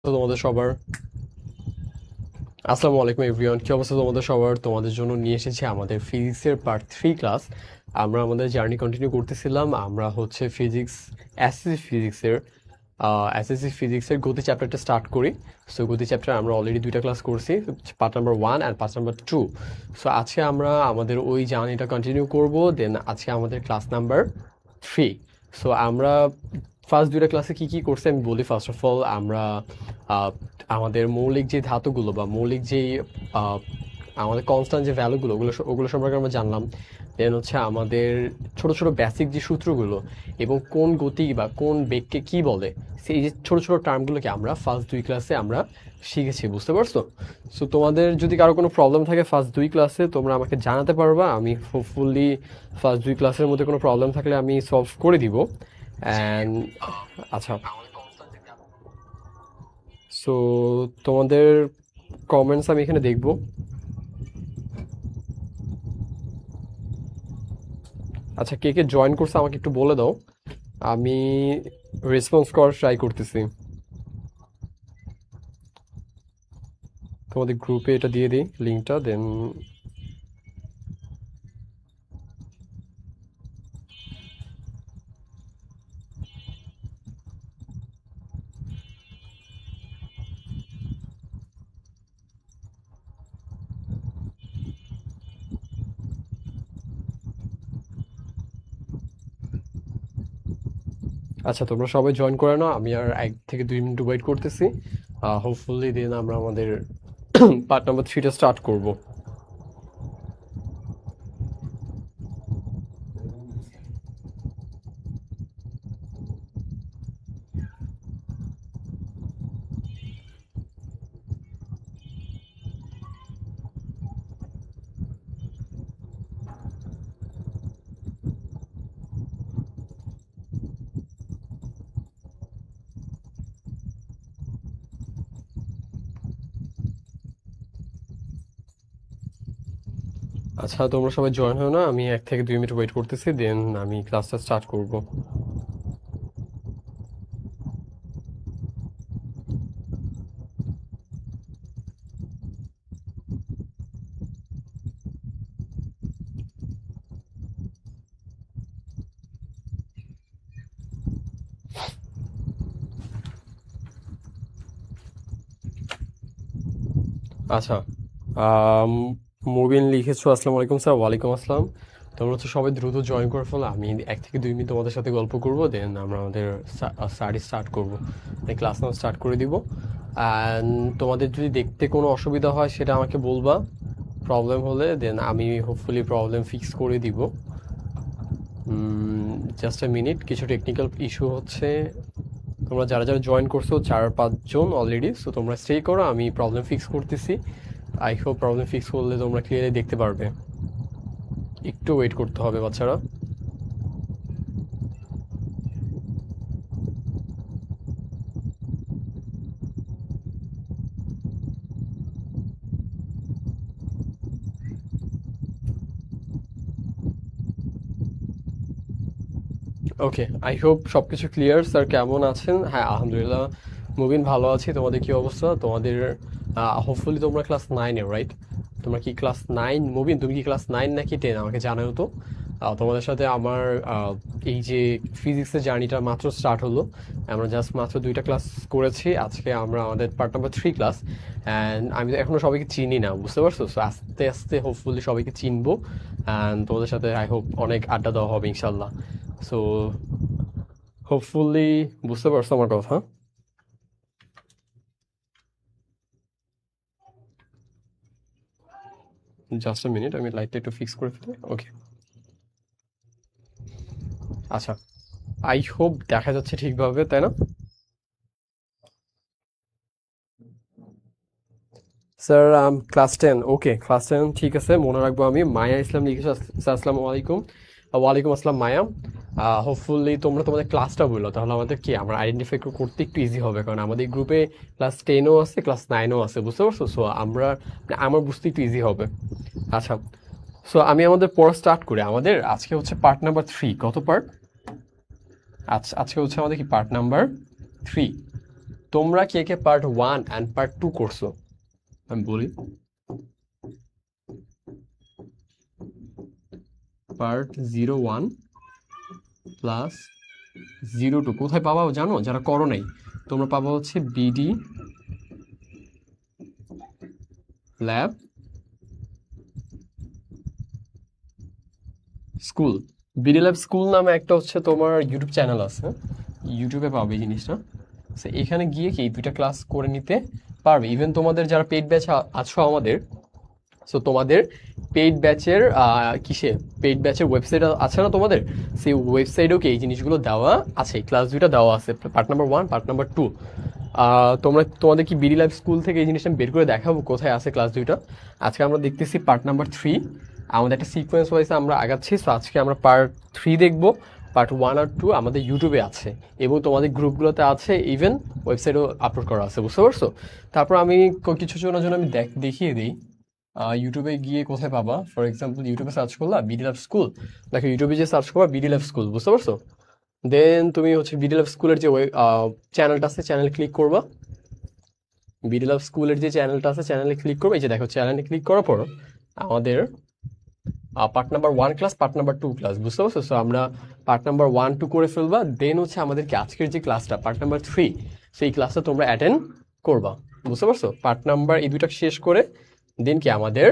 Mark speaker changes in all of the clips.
Speaker 1: তোমাদের সবার আসসালামু আলাইকুম এভরিওয়ান, কি অবস্থা তোমাদের সবার? তোমাদের জন্য নিয়ে এসেছি আমাদের ফিজিক্সের পার্ট 3 ক্লাস। আমরা আমাদের জার্নি কন্টিনিউ করতেছিলাম। আমরা হচ্ছে এসএসসি ফিজিক্সের গতি চ্যাপ্টারটা স্টার্ট করি। সো গতি চ্যাপ্টার আমরা অলরেডি 2টা ক্লাস করছি, part number 1 and part number 2। So আজকে আমরা আমাদের ওই জার্নিটা কন্টিনিউ করব। দেন আজকে আমাদের ক্লাস নাম্বার 3। সো আমরা ফার্স্ট 2টা ক্লাসে কি কি করছি আমি বলি। ফার্স্ট অফ অল আমরা আহ, আমাদের মৌলিক যে ধাতুগুলো বা মৌলিক যেই আহ, আমাদের কনস্ট্যান্ট যে ভ্যালুগুলো ওগুলো সম্পর্কে আমরা জানলাম। দেন হচ্ছে আমাদের ছোট ছোট বেসিক যে সূত্রগুলো এবং কোন গতি বা কোন বেগকে কি বলে, সেই যে ছোট ছোট টার্মগুলোকে আমরা ফার্স্ট 2 ক্লাসে আমরা শিখেছি, বুঝতে পারছো? সো তোমাদের যদি কারো কোনো প্রবলেম থাকে ফার্স্ট 2 ক্লাসে তোমরা আমাকে জানাতে পারবা। আমি হোপফুলি ফার্স্ট 2 ক্লাসের মধ্যে কোনো প্রবলেম থাকলে আমি সলভ করে দিব। অ্যান্ড আচ্ছা, সো তোমাদের কমেন্টস আমি এখানে দেখব। আচ্ছা, কে কে জয়েন করছে আমাকে একটু বলে দাও, আমি রেসপন্স করার ট্রাই করতেছি। তোমাদের গ্রুপে এটা দিয়ে দিই লিঙ্কটা, দেন আচ্ছা তোমরা সবাই জয়েন করে নাও, আমি আর 1 থেকে 2 মিনিট ওয়েট করতেছি। হোপফুলি দেন আমরা আমাদের পার্ট নাম্বার 3টা স্টার্ট করব। আচ্ছা তোমরা সবাই জয়েন হও না, আমি 1 থেকে 2 মিনিট ওয়েট করতেছি, দেন আমি ক্লাসটা স্টার্ট করব। আচ্ছা, আম, মুবিন লিখেছো আসসালামু আলাইকুম স্যার। ওয়ালাইকুম আসসালাম। তোমরা হচ্ছে সবাই দ্রুত জয়েন করে ফেলো, আমি 1 থেকে 2 মিনিট তোমাদের সাথে গল্প করবো, দেন আমরা আমাদের স্টাডি স্টার্ট করবো। ক্লাস নাও স্টার্ট করে দিব। অ্যান্ড তোমাদের যদি দেখতে কোনো অসুবিধা হয় সেটা আমাকে বলবা, প্রবলেম হলে দেন আমি হোপফুলি প্রবলেম ফিক্স করে দিব। জাস্ট এ মিনিট, কিছু টেকনিক্যাল ইস্যু হচ্ছে। তোমরা যারা যারা জয়েন করছো 4-5 জন অলরেডি, সো তোমরা স্টে করো, আমি প্রবলেম ফিক্স করতেছি। আই হোপ প্রবলেম ফিক্স করলে তোমরা ক্লিয়ারলি দেখতে পারবে। একটু ওয়েট করতে হবে বাচ্চারা। ওকে, আই হোপ সব কিছু ক্লিয়ার। স্যার কেমন আছেন? হ্যাঁ আলহামদুলিল্লাহ মুবিন ভালো আছি। তোমাদের কি অবস্থা? তোমাদের হোপফুলি তোমরা ক্লাস 9-এ, রাইট? তোমরা কি ক্লাস 9? মুবিন তুমি কি ক্লাস 9 নাকি 10 আমাকে জানাও তো। তোমাদের সাথে আমার এই যে ফিজিক্সের জার্নিটা মাত্র স্টার্ট হলো। আমরা জাস্ট মাত্র 2টা ক্লাস করেছি। আজকে আমরা আমাদের পার্ট নাম্বার 3 ক্লাস। অ্যান্ড আমি তো এখনো সবাইকে চিনি না, বুঝতে পারছো? সো আস্তে আস্তে হোপফুলি সবাইকে চিনবো। অ্যান্ড তোমাদের সাথে আই হোপ অনেক আড্ডা দেওয়া হবে ইনশাল্লাহ। সো হোপফুলি বুঝতে পারছো আমার কথা। জাস্ট আ মিনিট, আমি লাইটটা একটু ফিক্স করে ফেলি। ওকে, আচ্ছা, আই হোপ দেখা যাচ্ছে ঠিকভাবে, তাই না? Sir class 10। ওকে, ক্লাস 10 ঠিক আছে, মনে রাখবো আমি। মায়া ইসলাম লিখেছো। স্যার আসসালামু আলাইকুম। ওয়ালাইকুম আসসালাম মায়া। হোপফুলি তোমরা তোমাদের ক্লাসটা বললো, তাহলে আমাদের কি আমরা আইডেন্টিফাই করতে একটু ইজি হবে, কারণ আমাদের গ্রুপে ক্লাস 10ও আছে, ক্লাস 9ও আছে, বুঝতে পারছো? সো আমার বুঝতে একটু ইজি হবে। আচ্ছা, সো আমি আমাদের পড়া স্টার্ট করি। আমাদের আজকে হচ্ছে পার্ট নাম্বার 3। কত পার্ট? আচ্ছা, আজকে হচ্ছে আমাদের কি পার্ট নাম্বার 3। তোমরা কে কে পার্ট 1 অ্যান্ড পার্ট 2 করছো আমি বলি। পার্ট 01 প্লাস 02 কোথায় পাবা জানো? যারা করো নাই তোমরা পাবা হচ্ছে BD lab school. BD lab school নামে একটা হচ্ছে তোমার ইউটিউব চ্যানেল আছে, ইউটিউবে পাবে এই জিনিসটা। সো এখানে গিয়ে কি এই দুইটা ক্লাস করে নিতে পারবে। ইভেন তোমাদের যারা পেইড ব্যাচ আছো আমাদের, সো তোমাদের পেইড ব্যাচের পেইড ব্যাচের ওয়েবসাইট আছে না তোমাদের, সেই ওয়েবসাইটেও কি এই জিনিসগুলো দেওয়া আছে, ক্লাস দুইটা দেওয়া আছে, পার্ট নাম্বার 1 পার্ট নাম্বার 2। তোমাদের কি বিডি লাইভ স্কুল থেকে এই জিনিসটা বের করে দেখাবো কোথায় আছে ক্লাস দুইটা। আজকে আমরা দেখতেছি পার্ট নাম্বার 3, আমাদের একটা সিকোয়েন্স ওয়াইজে আমরা আগাচ্ছি। সো আজকে আমরা পার্ট 3 দেখবো। পার্ট 1 আর 2 আমাদের ইউটিউবে আছে এবং তোমাদের গ্রুপগুলোতে আছে, ইভেন ওয়েবসাইটেও আপলোড করা আছে, বুঝতে পারছো? তারপর আমি কিছু জনের জন্য আমি দেখিয়ে দিই ইউটিউবে গিয়ে কোথায় পাবা। ফর এক্সাম্পল ইউটিউবে সার্চ করলা বিডি লাইভ স্কুল, দেখো ইউটিউবে যে সার্চ করবা বিডি লাইভ স্কুল, বুঝতে পারছো? দেন তুমি হচ্ছে বিডি লাইভ স্কুলের যে চ্যানেলটা আছে, চ্যানেল ক্লিক করবা। বিডি লাইভ স্কুলের যে চ্যানেলটা আছে চ্যানেলে ক্লিক করবা। এই যে দেখো চ্যানেলে ক্লিক করার পর আমাদের part number 1 class, part number 2 class, বুঝতে পারছো? সো আমরা পার্ট নাম্বার 1 2 করে ফেলবা। দেন হচ্ছে আমাদেরকে আজকের যে ক্লাসটা পার্ট নাম্বার 3, সেই ক্লাসটা তোমরা অ্যাটেন্ড করবা, বুঝতে পারছো? পার্ট নাম্বার এই দুইটা শেষ করে দেন কি আমাদের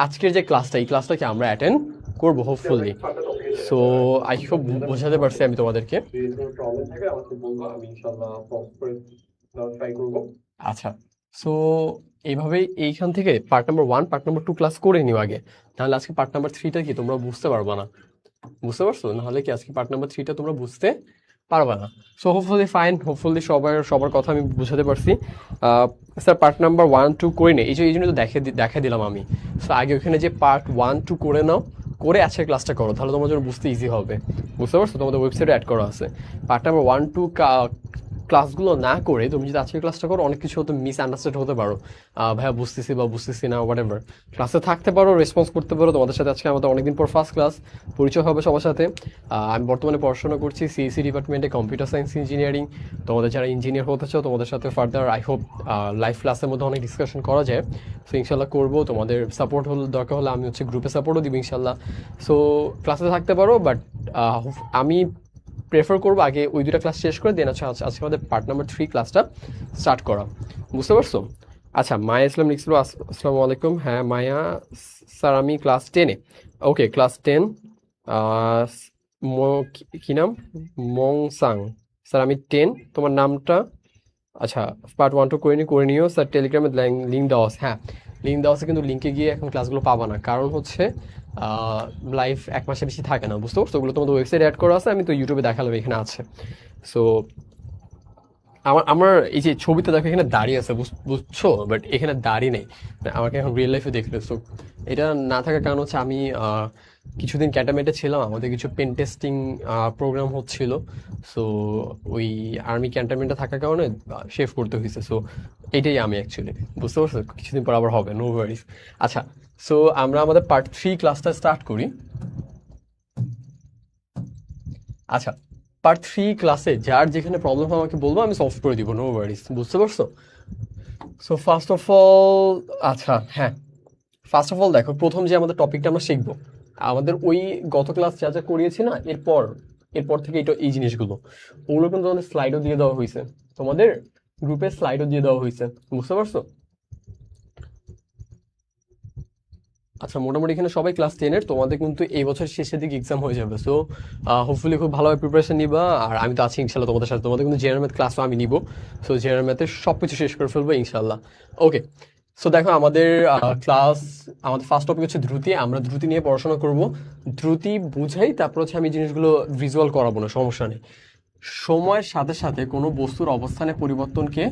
Speaker 1: আজকের যে ক্লাসটা, এই ক্লাসটাকে আমরা অ্যাটেন্ড করবো হোপফুলি। সো আই হোপ বোঝাতে পারছি আমি তোমাদেরকে। আচ্ছা, সো এইভাবেই এইখান থেকে part number 1 part number 2 class করে নিও আগে, নাহলে আজকে পার্ট নাম্বার 3টা কি তোমরা বুঝতে পারবা না, বুঝতে পারছো? নাহলে কি আজকে পার্ট নাম্বার 3টা তোমরা বুঝতে পারবা না। সো হোপফুলি ফাইন, হোপফুলি সবার কথা আমি বুঝাতে পারছি। স্যার পার্ট নাম্বার 1 2 করে নেই, এই জন্য তো দেখা দিলাম আমি। সো আগে ওখানে যে পার্ট 1 2 করে নাও, করে আজকের ক্লাসটা করো, তাহলে তোমার জন্য বুঝতে ইজি হবে, বুঝতে পারছো? তোমাদের ওয়েবসাইটে অ্যাড করা আছে। পার্ট নাম্বার 1 2 ক্লাসগুলো না করে তুমি যদি আজকের ক্লাসটা করো, অনেক কিছু হয়তো মিসআন্ডারস্ট্যান্ড হতে পারো, ভাইয়া বুঝতেছি বা বুঝতেছি না, হোয়াট এভার। ক্লাসে থাকতে পারো, রেসপন্স করতে পারো। তোমাদের সাথে আজকে আমাদের অনেকদিন পর ফার্স্ট ক্লাস, পরিচয় হবে সবার সাথে। আমি বর্তমানে পড়াশোনা করছি সিএসসি ডিপার্টমেন্টে, কম্পিউটার সায়েন্স ইঞ্জিনিয়ারিং। তোমাদের যারা ইঞ্জিনিয়ার হতে চাও, তোমাদের সাথে ফার্দার আই হোপ লাইভ ক্লাসের মধ্যে অনেক ডিসকাশন করা যায়। সো ইনশাল্লাহ করবো। তোমাদের সাপোর্ট দরকার হলে আমি হচ্ছে গ্রুপে সাপোর্টও দিব ইনশাল্লাহ। সো ক্লাসে থাকতে পারো, বাট আমি প্রেফার করবো আগে ওই দুটা ক্লাস শেষ করে দেন আজকে আমাদের পার্ট নাম্বার 3 ক্লাসটা স্টার্ট করা, বুঝতে পারছো? আচ্ছা, মায়া ইসলাম লিখছিল আসসালামু আলাইকুম। হ্যাঁ মায়া স্যার, আমি ক্লাস 10-এ। ওকে, ক্লাস 10। কি নাম? মংসাং। স্যার আমি 10, তোমার নামটা? আচ্ছা, পার্ট 1 2 করে নিও স্যার। টেলিগ্রামে লিঙ্ক দেওয়া আছে। হ্যাঁ, লিঙ্ক দেওয়া আছে, কিন্তু লিঙ্কে গিয়ে এখন ক্লাসগুলো পাবা না, কারণ হচ্ছে লাইভ 1 মাসের বেশি থাকে না, বুঝতে পারছো? ওগুলো তোমাদের ওয়েবসাইটে অ্যাড করা আছে, আমি তো ইউটিউবে দেখালাম এখানে আছে। সো আমার এই যে ছবিতে দেখো এখানে দাঁড়িয়ে আছে, বুঝছো? বাট এখানে দাঁড়িয়ে নেই, আমাকে এখন রিয়েল লাইফে দেখলে। সো এটা না থাকার কারণ হচ্ছে আমি কিছুদিন ক্যান্টনমেন্টে ছিলাম, আমাদের কিছু পেন টেস্টিং প্রোগ্রাম হচ্ছিল। সো ওই আর্মি ক্যান্টনমেন্টে থাকার কারণে শেভ করতে হয়েছে। সো এইটাই আমি অ্যাকচুয়ালি, বুঝতে পারছো? কিছুদিন পর আবার হবে, নো ওয়ারিস। আচ্ছা, সো আমরা আমাদের পার্ট 3 ক্লাসটা স্টার্ট করি। আচ্ছা, পার্ট 3 ক্লাসে যার যেখানে প্রবলেম হয় আমাকে বলবো, আমি সলভ করে দিব, নো ওয়ারিস, বুঝতে পারছো? সো ফার্স্ট অফ অল, আচ্ছা হ্যাঁ, ফার্স্ট অফ অল দেখো, প্রথম যে আমাদের টপিকটা আমরা শিখবো, আমাদের ওই গত ক্লাস যা যা করিয়েছি না, এরপর থেকে এই জিনিসগুলো, ওগুলো কিন্তু আমাদের স্লাইডও দিয়ে দেওয়া হয়েছে, তোমাদের গ্রুপে স্লাইডও দিয়ে দেওয়া হয়েছে, বুঝতে পারছো? আচ্ছা, মোটামুটি এখানে সবাই ক্লাস 10-এর, তোমাদের কিন্তু এই বছর শেষের দিকে এক্সাম হয়ে যাবে। সো হোপফুলি খুব ভালোভাবে প্রিপারেশন নিবা, আর আমি তো আছি ইনশাল্লাহ তোমাদের সাথে। তোমাদের কিন্তু জেনারেল ম্যাথ ক্লাসও আমি নিব। সো জেনারেল ম্যাথে সব কিছু শেষ করে ফেলবো ইনশাল্লাহ। ওকে, সো দেখো আমাদের আমাদের ফার্স্ট টপিক হচ্ছে ধ্রুতি। আমরা ধ্রুতি নিয়ে পড়াশোনা করব, ধ্রুতি বুঝাই, তারপর হচ্ছে আমি জিনিসগুলো ভিজুয়াল করাবো না, সমস্যা নেই। সময়ের সাথে সাথে কোনো বস্তুর অবস্থানের পরিবর্তনকে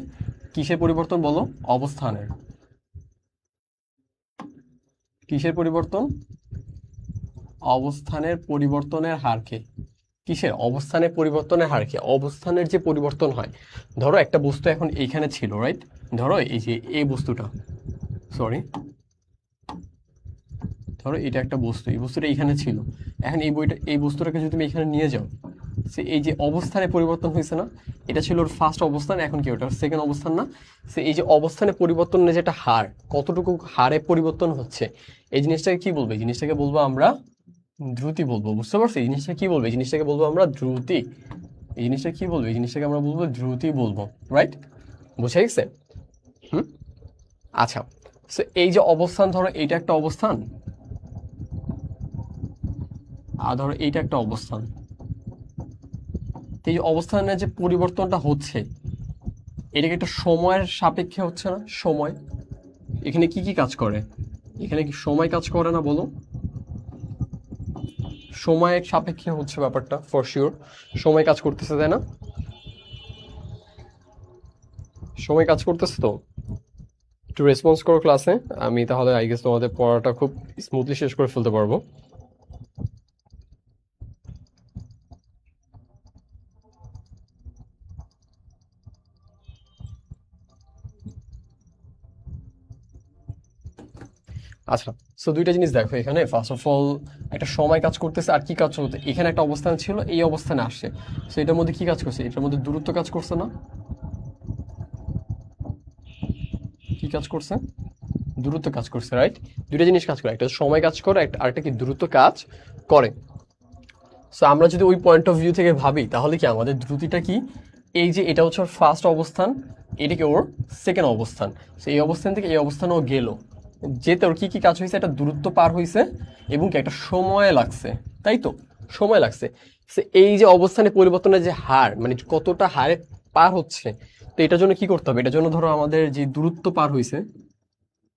Speaker 1: কিসের পরিবর্তন বলো? অবস্থানের। কিসের পরিবর্তন? অবস্থানের পরিবর্তনের হারকে। কিসের? অবস্থানের পরিবর্তনের হারকে। অবস্থানের যে পরিবর্তন হয়, ধরো একটা বস্তু এখন এইখানে ছিল, রাইট? ধরো এই যে এই বস্তুটা, সরি, ধরো এটা একটা বস্তু, এই বস্তুটা এইখানে ছিল। এখন এই বস্তুটাকে যদি তুমি এখানে নিয়ে যাও, সে এই যে অবস্থানে পরিবর্তন হয়েছে না, এটা ছিল ওর ফার্স্ট অবস্থান, এখন কি ওটা সেকেন্ড অবস্থান না? সে এই যে অবস্থানে পরিবর্তনের যেটা হার, কতটুকু হারে পরিবর্তন হচ্ছে, এই জিনিসটাকে কি বলবো? এই জিনিসটাকে বলবো আমরা দ্রুতি বলবো। বুঝতে পারছো? এই জিনিসটা কি বলবো? এই জিনিসটাকে বলবো আমরা দ্রুতি। এই জিনিসটা কি বলবো? এই জিনিসটাকে আমরা বলবো দ্রুতি বলবো। রাইট? বুঝা গেছে? আচ্ছা, সো এই যে অবস্থান, ধরো এইটা একটা অবস্থান, আর ধরো এইটা একটা অবস্থান। এই যে অবস্থানের যে পরিবর্তনটা হচ্ছে, এটাকে একটা সময়ের সাপেক্ষে হচ্ছে না? সময় এখানে কি কি কাজ করে? এখানে কি সময় কাজ করে না বলো? সময়ের সাপেক্ষে হচ্ছে ব্যাপারটা, ফর শিওর সময় কাজ করতেছে, তাই না? সময় কাজ করতেছে তো। একটু রেসপন্স করো ক্লাসে, আমি তাহলে আই গেস তোমাদের পড়াটা খুব স্মুথলি শেষ করে ফেলতে পারবো। আচ্ছা, সো দুইটা জিনিস দেখো এখানে। ফার্স্ট অফ অল, একটা সময় কাজ করতেছে, আর কি কাজ করতে, এখানে একটা অবস্থান ছিল, এই অবস্থানে আসছে। সো এটার মধ্যে কি কাজ করছে? এটার মধ্যে দূরত্ব কাজ করছে না? কি কাজ করছে? দূরত্ব কাজ করছে, রাইট? দুইটা জিনিস কাজ করে, একটা সময় কাজ করে, আরেকটা কি দূরত্ব কাজ করে। সো আমরা যদি ওই পয়েন্ট অফ ভিউ থেকে ভাবি, তাহলে কি আমাদের দ্রুতিটা কি? এই যে এটা হচ্ছে ওর ফার্স্ট অবস্থান, এটাকে ওর সেকেন্ড অবস্থান। সো এই অবস্থান থেকে এই অবস্থানে ও গেল, যেতে ওর কি কি কাজ হয়েছে? একটা দূরত্ব পার হয়েছে এবং কি একটা সময় লাগছে, তাই তো? সময় লাগছে। সে এই যে অবস্থানে পরিবর্তনের যে হার, মানে কতটা হারে পার হচ্ছে, তো এটার জন্য কি করতে হবে? এটার জন্য ধরো আমাদের যে দূরত্ব পার হয়েছে,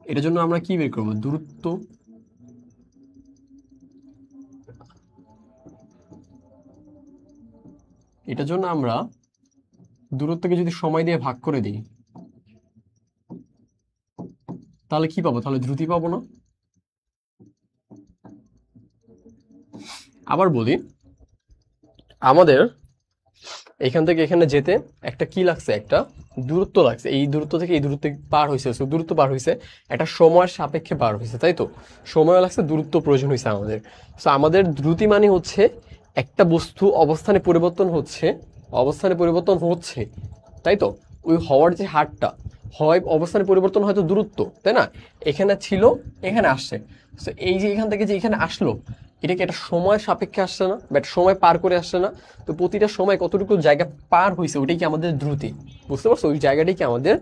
Speaker 1: এটার জন্য আমরা কি বের করবো? দূরত্ব। এটার জন্য আমরা দূরত্বকে যদি সময় দিয়ে ভাগ করে দিই, তাহলে কি পাবো? তাহলে দ্রুতি পাবো না? আবার বলি, আমাদের এখান থেকে এখানে যেতে একটা কি লাগছে? একটা দূরত্ব লাগছে। এই দূরত্ব থেকে এই দূরত্ব পার হয়েছে, দূরত্ব পার হয়েছে একটা সময়ের সাপেক্ষে পার হয়েছে, তাই তো? সময় লাগছে, দূরত্ব প্রয়োজন হয়েছে আমাদের। সো আমাদের দ্রুতি মানে হচ্ছে একটা বস্তু অবস্থানে পরিবর্তন হচ্ছে, অবস্থানে পরিবর্তন হচ্ছে, তাই তো? ওই হওয়ার যে হারটা হয়, অবস্থানে পরিবর্তন হয়তো দূরত্ব, তাই না? এখানে ছিল, এখানে আসছে। সো এই যে এখান থেকে যে এখানে আসলো, এটা কি একটা সময় সাপেক্ষে আসছে না, বা একটা সময় পার করে আসছে না? তো প্রতিটা সময় কতটুকু জায়গা পার হয়েছে, ওটাই কি আমাদের দ্রুতি। বুঝতে পারছো? ওই জায়গাটাই কি আমাদের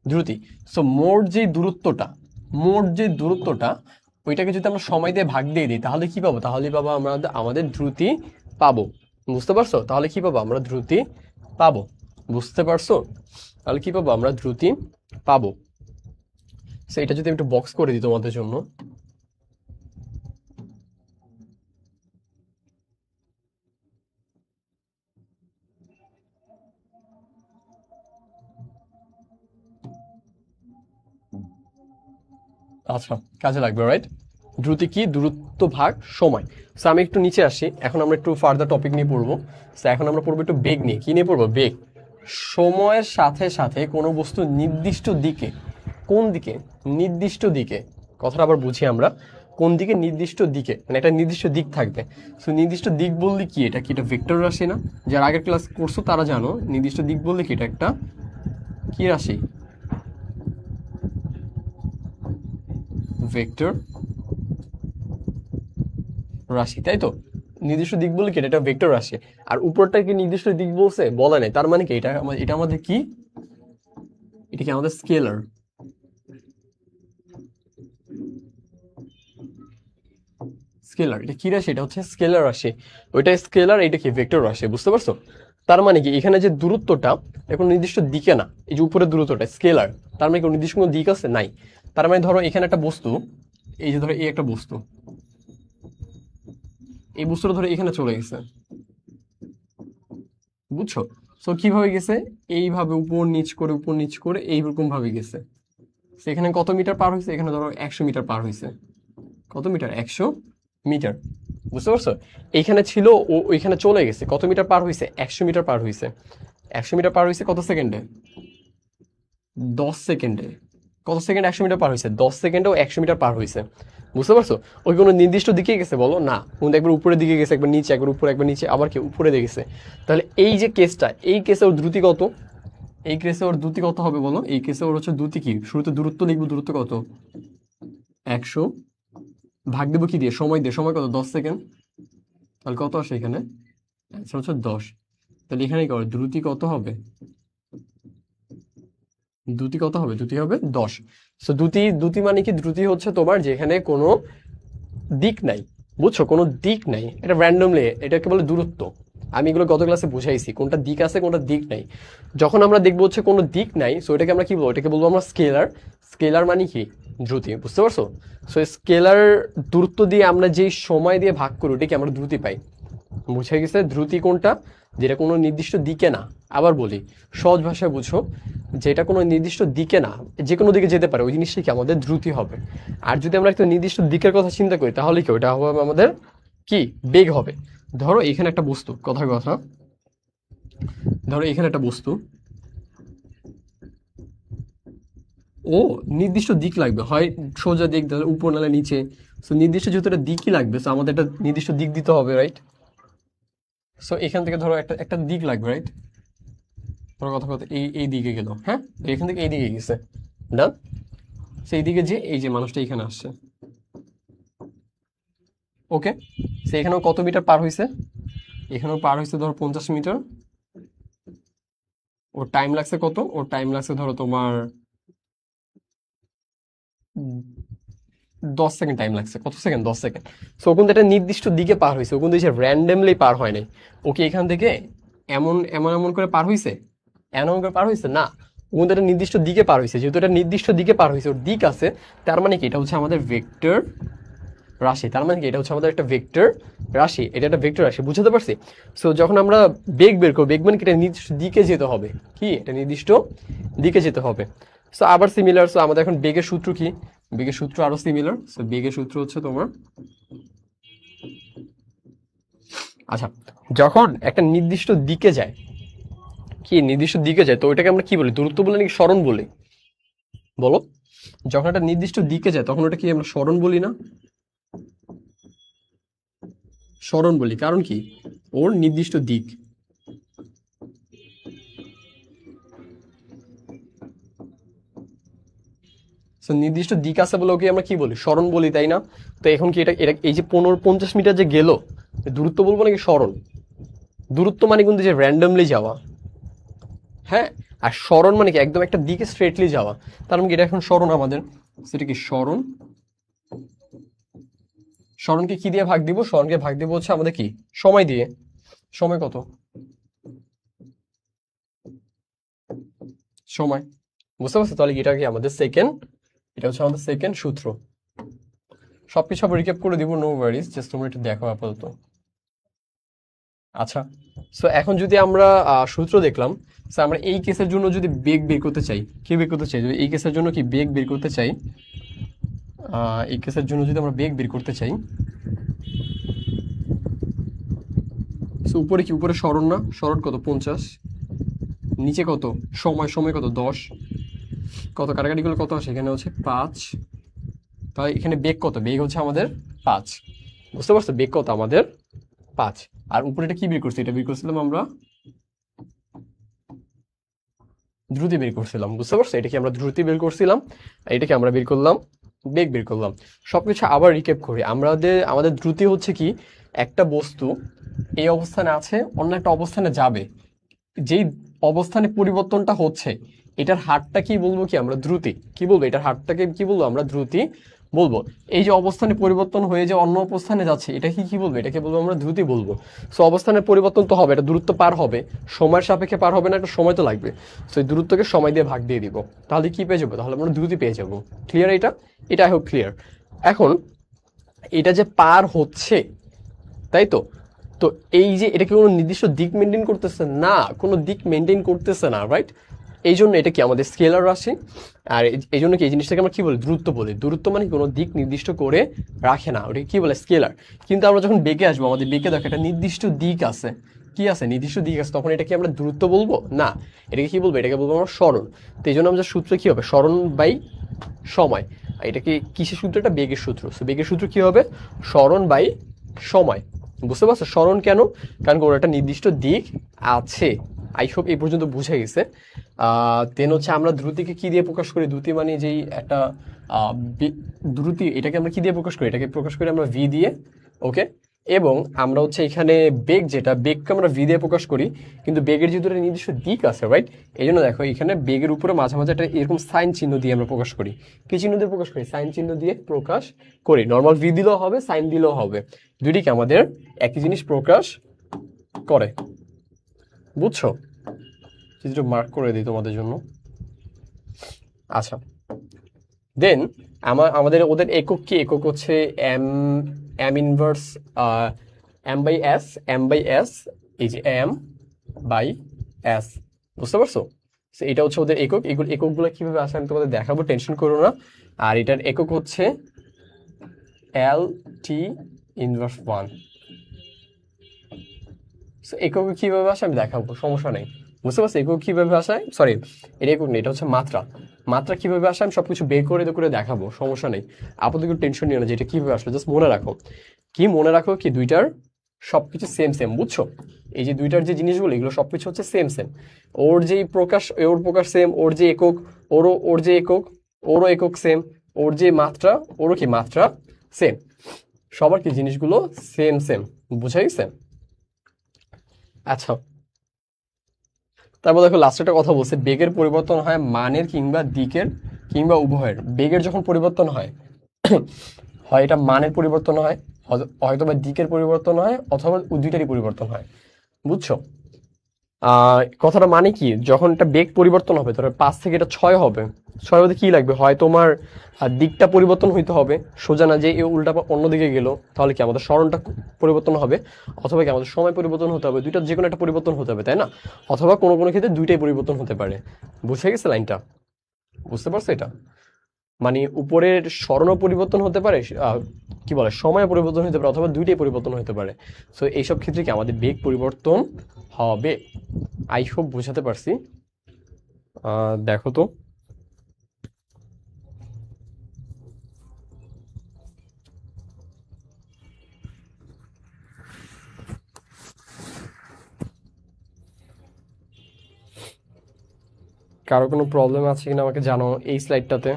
Speaker 1: দ্রুতি। সো মোট যে দূরত্বটা, মোট যে দূরত্বটা, ওইটাকে যদি আমরা সময় দিয়ে ভাগ দিয়ে দিই, তাহলে কি পাবো? তাহলে পাবো আমরা আমাদের দ্রুতি পাবো। বুঝতে পারছো? তাহলে কি পাবো? আমরা দ্রুতি পাবো। বুঝতে পারছো? তাহলে কি পাবো? আমরা দ্রুতি পাবো। সো এটা যদি আমি একটু বক্স করে দিই তোমাদের জন্য। আচ্ছা, কাজে লাগবে, রাইট? দ্রুতি কি? দূরত্ব ভাগ সময়। সো আমি একটু নিচে আসি, এখন আমরা একটু ফার্দার টপিক নিয়ে পড়বো। সো এখন আমরা পড়বো একটু বেগ নিয়ে। কি নিয়ে পড়বো? বেগ। সময়ের সাথে সাথে কোনো বস্তু নির্দিষ্ট দিকে, কোন দিকে? নির্দিষ্ট দিকে। কথাটা আবার বুঝি আমরা, কোন দিকে? নির্দিষ্ট দিকে, মানে একটা নির্দিষ্ট দিক থাকবে। সো নির্দিষ্ট দিক বললে কি? এটা কি? এটা ভেক্টর রাশি না? যারা আগের ক্লাস করছো তারা জানো, নির্দিষ্ট দিক বললে কি? এটা একটা কি রাশি? ভেক্টর রাশি, তাই তো? নির্দিষ্ট দিক বলে কি? এটা ভেক্টর রাশি। আর উপরটা কি নির্দিষ্ট দিক বলছে? বলে নাই। তার মানে কি? এটা আমাদের কি? এটা কি আমাদের স্কেলার? স্কেলার। এটা কি রাশি? এটা হচ্ছে স্কেলার রাশি। ওইটা স্কেলার, এটা কি? ভেক্টর রাশি। বুঝতে পারছো? তার মানে কি? এখানে যে দূরত্বটা এখন নির্দিষ্ট দিকে না, এই যে উপরের দূরত্বটা স্কেলার, তার মানে কি নির্দিষ্ট কোনো দিক আছে? নাই। তার মানে ধরো এখানে একটা বস্তু, এই যে ধরো এই একটা বস্তু, এই বস্তুটা ধরো এখানে চলে গেছে, বুঝছো? সো কিভাবে গেছে? এইভাবে উপর নিচ করে, উপর নিচ করে এইরকম ভাবে গেছে। সেখানে কত মিটার পার হয়েছে? এখানে ধরো 100 মিটার পার হয়েছে। কত মিটার? 100 মিটার। বুঝতে পারছো? এইখানে ছিল, ও ওইখানে চলে গেছে। কত মিটার পার হয়েছে? 100 মিটার পার হয়েছে। 100 মিটার পার হয়েছে কত সেকেন্ডে? 10 সেকেন্ডে। কত সেকেন্ড 100 মিটার পার হয়েছে? 10 সেকেন্ডেও 100 মিটার পার হয়েছে। বুঝতে পারছো? ওই কোনো নির্দিষ্ট দিকে গেছে বলো না, কিন্তু একবার উপরের দিকে গেছে, একবার নিচে, একবার উপরে, একবার নিচে, আবার কি উপরে দিয়ে গেছে। তাহলে এই যে কেসটা, এই কেসে ওর দ্রুতি কত? এই কেসে ওর দ্রুতি কত হবে বলো? এই কেসে ওর হচ্ছে দ্রুতি কি, শুরুতে দূরত্ব লিখবো, দূরত্ব কত? 100 ভাগ দেবো কি দিয়ে? সময় দিয়ে। সময় কত? 10 সেকেন্ড। তাহলে কত আসে এখানে? অ্যান্সার হচ্ছে 10। তাহলে এখানে কি হবে? দ্রুতি কত হবে? দ্রুতি কত হবে? দ্রুতি হবে 10। সো দ্রুতি মানে কি? দ্রুতি হচ্ছে তোমার যেখানে কোনো দিক নাই, বুঝছো? কোনো দিক নাই, এটা র্যান্ডমলি, এটাকে বলে দূরত্ব। আমি এগুলো গত ক্লাসে বুঝাইছি কোনটা দিক আছে কোনটা দিক নাই। যখন আমরা দেখবো হচ্ছে কোনো দিক নাই, সো এটাকে আমরা কি বলবো? এটাকে বলবো আমরা স্কেলার। স্কেলার মানে কি? দ্রুতি। বুঝতে পারছো? সো স্কেলার দূরত্ব দিয়ে আমরা যেই সময় দিয়ে ভাগ করি ওটাকে আমরা দ্রুতি পাই। বুঝে গেছে? দ্রুতি কোনটা? যেটা কোনো নির্দিষ্ট দিকে না। আবার বলি সহজ ভাষায় বুঝো, যেটা কোনো নির্দিষ্ট দিকে না, যে কোনো দিকে যেতে পারে, ওই জিনিসটা কি আমাদের দ্রুতি হবে। আর যদি আমরা একটা নির্দিষ্ট দিকের কথা চিন্তা করি তাহলে কি ওটা হবে আমাদের কি? বেগ হবে। ধরো এখানে একটা বস্তু, কথার কথা, ধরো এখানে একটা বস্তু, ও নির্দিষ্ট দিক লাগবে, হয় সোজা দিক, তাহলে উপর নালে নিচে। সো নির্দিষ্ট যেহেতু একটা দিকই লাগবে, সো আমাদের একটা নির্দিষ্ট দিক দিতে হবে, রাইট? সো এখান থেকে ধরো একটা একটা দিক লাগবে, রাইট? ধরো কথা কথা এই এই দিকে গেল, হ্যাঁ, এখান থেকে এই দিকে গেছে, ডান। সেই দিকে যে এই যে মানুষটা এখানে আসছে, ওকে। সে এখানেও কত মিটার পার হয়েছে? এখানেও পার হয়েছে ধরো 50 মিটার। ওর টাইম লাগছে কত? ওর টাইম লাগছে ধরো তোমার 10 সেকেন্ড টাইম লাগছে। কত সেকেন্ড? 10 সেকেন্ড। সো ও কিন্তু একটা নির্দিষ্ট দিকে পার হয়েছে, ও কিন্তু র্যান্ডমলি পার হয় নাই। ওকে এখান থেকে এমন এমন এমন করে পার হয়েছে, এমন করে পার হয়েছে না, ও কিন্তু একটা নির্দিষ্ট দিকে পার হয়েছে। যেহেতু একটা নির্দিষ্ট দিকে পার হয়েছে, ওর দিক আছে, তার মানে কি এটা হচ্ছে আমাদের ভেক্টর রাশি। তার মানে কি এটা হচ্ছে আমাদের একটা ভেক্টর রাশি, এটা একটা ভেক্টর রাশি। বুঝতে পারছি? সো যখন আমরা বেগ বের করবো, বেগ মানে কি? এটা নির্দিষ্ট দিকে যেতে হবে, কি এটা নির্দিষ্ট দিকে যেতে হবে। সো আবার সিমিলার। সো আমাদের এখন বেগের সূত্র কি? বেগের সূত্র আরো সিমিলার। সো বেগের সূত্র হচ্ছে তোমার, আচ্ছা, যখন একটা নির্দিষ্ট দিকে যায়, কি নির্দিষ্ট দিকে যায়, তো ওইটাকে আমরা কি বলি? দূরত্ব বলি নাকি সরণ বলি? বলো। যখন একটা নির্দিষ্ট দিকে যায় তখন ওটা কি আমরা সরণ বলি না? সরণ বলি, কারণ কি? ওর নির্দিষ্ট দিক। সো নির্দিষ্ট দিক আছে বলে ওকে আমরা কি বলি? সরণ বলি, তাই না? তো এখন কি এটা এটা এই যে 50 মিটার যে গেল, দূরত্ব বলবো নাকি সরণ? দূরত্ব মানে কিন্তু যে র্যান্ডমলি যাওয়া, হ্যাঁ। আর সরণ মানে কি? একদম একটা দিকে স্ট্রেটলি যাওয়া। তার মানে কি এটা এখন সরণ আমাদের। সেটা কি সরণ? সরণকে কি দিয়ে ভাগ দিব? সরণকে ভাগ দিব হচ্ছে আমাদের কি? সময় দিয়ে। সময় কত? সময়। বুঝতে পারছো? তাহলে এটা কি আমাদের সেকেন্ড, এটা হচ্ছে আমাদের সেকেন্ড সূত্র। সবকিছু আবার রিক্যাপ করে দিব, নো ওয়ারিজ, জাস্ট তোমরা একটু দেখো আপাতত। আচ্ছা, সো এখন যদি আমরা সূত্র দেখলাম, সো আমরা এই কেসের জন্য যদি বেগ বের করতে চাই, কি বের করতে চাই? যদি এই কেসের জন্য কি বেগ বের করতে চাই, এই কেসের জন্য যদি আমরা বেগ বের করতে চাই, সো উপরে কি? উপরে সরণ না? সরণ কত? 50। নিচে কত? সময়। সময় কত? 10। কত কাটাকাটি করলে কত আসে? এখানে হচ্ছে 5। তাহলে এখানে বেগ কত? বেগ হচ্ছে আমাদের 5। বুঝতে পারছো? বেগ কত আমাদের? 5। আর উপরে এটা কি বের করছি? এটা বের করছিলাম আমরা দ্রুতি বের করছিলাম। বুঝতে পারছো? এটা কি আমরা দ্রুতি বের করছিলাম, এটাকে আমরা বের করলাম বেগ বের করলাম। সবকিছু আবার রিক্যাপ করি। আমাদের দ্রুতি হচ্ছে কি? একটা বস্তু এই অবস্থানে আছে, অন্য একটা অবস্থানে যাবে, যেই অবস্থানে পরিবর্তনটা হচ্ছে এটার হারটা কি বলবো? কি আমরা দ্রুতি। কি বলবো? এটার হারটাকে কি বলবো? আমরা দ্রুতি বলবো। এই যে অবস্থানে পরিবর্তন হয়ে যে অন্য অবস্থানে যাচ্ছে, এটা কি বলবো? এটাকে বলবো আমরা দ্রুতি বলবো। সো অবস্থানের পরিবর্তন তো হবে, এটা দূরত্ব পার হবে, সময়ের সাপেক্ষে পার হবে না, একটা সময় তো লাগবে। সো এই দূরত্বকে সময় দিয়ে ভাগ দিয়ে দিব, তাহলে কি পেয়ে যাবো? তাহলে আমরা দ্রুতি পেয়ে যাবো। ক্লিয়ার? এটা আই হোপ ক্লিয়ার। এখন এটা যে পার হচ্ছে, তাই তো, তো এই যে এটা কি কোনো নির্দিষ্ট দিক মেনটেন করতেছে না? কোনো দিক মেনটেন করতেছে না, রাইট? এই জন্য এটা কি আমাদের স্কেলার রাশি। আর এই জন্য কি এই জিনিসটাকে আমরা কি বলি? দূরত্ব বলি। দূরত্ব মানে কোনো দিক নির্দিষ্ট করে রাখে না, ওটাকে কি বলে? স্কেলার। কিন্তু আমরা যখন বেগে আসবো, আমাদের বেগে দেখো একটা নির্দিষ্ট দিক আছে, কি আছে? নির্দিষ্ট দিক আছে, তখন এটা কি আমরা দূরত্ব বলবো না? এটাকে কি বলবো? এটাকে বলবো আমরা সরণ। তো এই জন্য আমাদের সূত্র কি হবে? সরণ বাই সময়। এটা কি কিসের সূত্র? এটা বেগের সূত্র। সো বেগের সূত্র কি হবে? স্মরণ বাই সময়। বুঝতে পারছো? স্মরণ কেন? কারণ ওর একটা নির্দিষ্ট দিক আছে। আই হোপ এই পর্যন্ত বুঝে গেছে। দেন হচ্ছে আমরা দ্রুতিকে কি দিয়ে প্রকাশ করি? দ্রুতি মানে যেই একটা দ্রুতি, এটাকে আমরা কি দিয়ে প্রকাশ করি? এটাকে প্রকাশ করি আমরা ভি দিয়ে। ওকে, এবং আমরা হচ্ছে এখানে বেগ, যেটা বেগকে আমরা ভি দিয়ে প্রকাশ করি, কিন্তু বেগের যেহেতু একটা নির্দিষ্ট দিক আছে, রাইট? এই জন্য দেখো এখানে বেগের উপরে মাঝে মাঝে একটা এরকম সাইন চিহ্ন দিয়ে আমরা প্রকাশ করি। কি চিহ্ন দিয়ে প্রকাশ করি? সাইন চিহ্ন দিয়ে প্রকাশ করি। নর্মাল ভি দিলেও হবে, সাইন দিলেও হবে, দুটিকে আমাদের একই জিনিস প্রকাশ করে। বুঝছো? চিত্র মার্ক করে দিই তোমাদের জন্য। আচ্ছা, দেন আমাদের ওদের একক কি? একক হচ্ছে m, m inverse m by s, m by s, এই যে এম বাই এস। বুঝতে পারছো? এটা হচ্ছে ওদের একক। এগুলো এককগুলো কিভাবে আসে আমি তোমাদের দেখাবো, টেনশন করো না। আর এটার একক হচ্ছে এল টি ইনভার্স 1। একক কিভাবে আসে আমি দেখাবো, সমস্যা নেই। বুঝতে পারছো একক কিভাবে আসায়? সরি, এটা একক নেই, এটা হচ্ছে মাত্রা। মাত্রা কিভাবে আসে আমি সবকিছু বের করে দেখাবো, সমস্যা নেই। আপাতত একটু টেনশন নিও না যে এটা কিভাবে আসলো, জাস্ট মনে রাখো। কি মনে রাখো? কি দুইটার সবকিছু সেম সেম। বুঝছো? এই যে দুইটার যে জিনিসগুলো, এগুলো সবকিছু হচ্ছে সেম সেম। ওর যেই প্রকাশ, ওর প্রকাশ সেম, ওর যে একক, ওর যে একক, ওরও একক সেম, ওর যে মাত্রা, ওরও কি মাত্রা সেম। সবার কি জিনিসগুলো সেম সেম। বুঝা গেছে? আচ্ছা, তারপর দেখো লাস্ট একটা কথা বলছে, বেগের পরিবর্তন হয় মানের কিংবা দিকের কিংবা উভয়ের। বেগের যখন পরিবর্তন হয়, হয় এটা মানের পরিবর্তন হয়, হয়তো বা দিকের পরিবর্তন হয়, অথবা দুইটারই পরিবর্তন হয়। বুঝছো? কথাটা মানে কি? যখন একটা বেগ পরিবর্তন হবে, ধরো 5 থেকে এটা 6 হবে, 6 হতে কি লাগবে? হয় তোমার দিকটা পরিবর্তন হইতে হবে, সোজা না যে উল্টা অন্যদিকে গেল, তাহলে কি আমাদের স্মরণটা পরিবর্তন হবে, অথবা কি আমাদের সময় পরিবর্তন হতে হবে। দুইটা যে কোনো একটা পরিবর্তন হতে হবে, তাই না? অথবা কোনো কোনো ক্ষেত্রে দুইটাই পরিবর্তন হতে পারে। বুঝে গেছে লাইনটা? বুঝতে পারছো এটা? মানে উপরের স্মরণও পরিবর্তন হতে পারে, কি বলে, সময় পরিবর্তন হতে পারে, অথবা দুইটাই পরিবর্তন হতে পারে। সো এইসব ক্ষেত্রে কি আমাদের বেগ পরিবর্তন হবে। আই হোপ বোঝাতে পারছি। দেখো তো, কারো কোনো প্রবলেম আছে কিনা আমাকে জানো এই স্লাইডটাতে।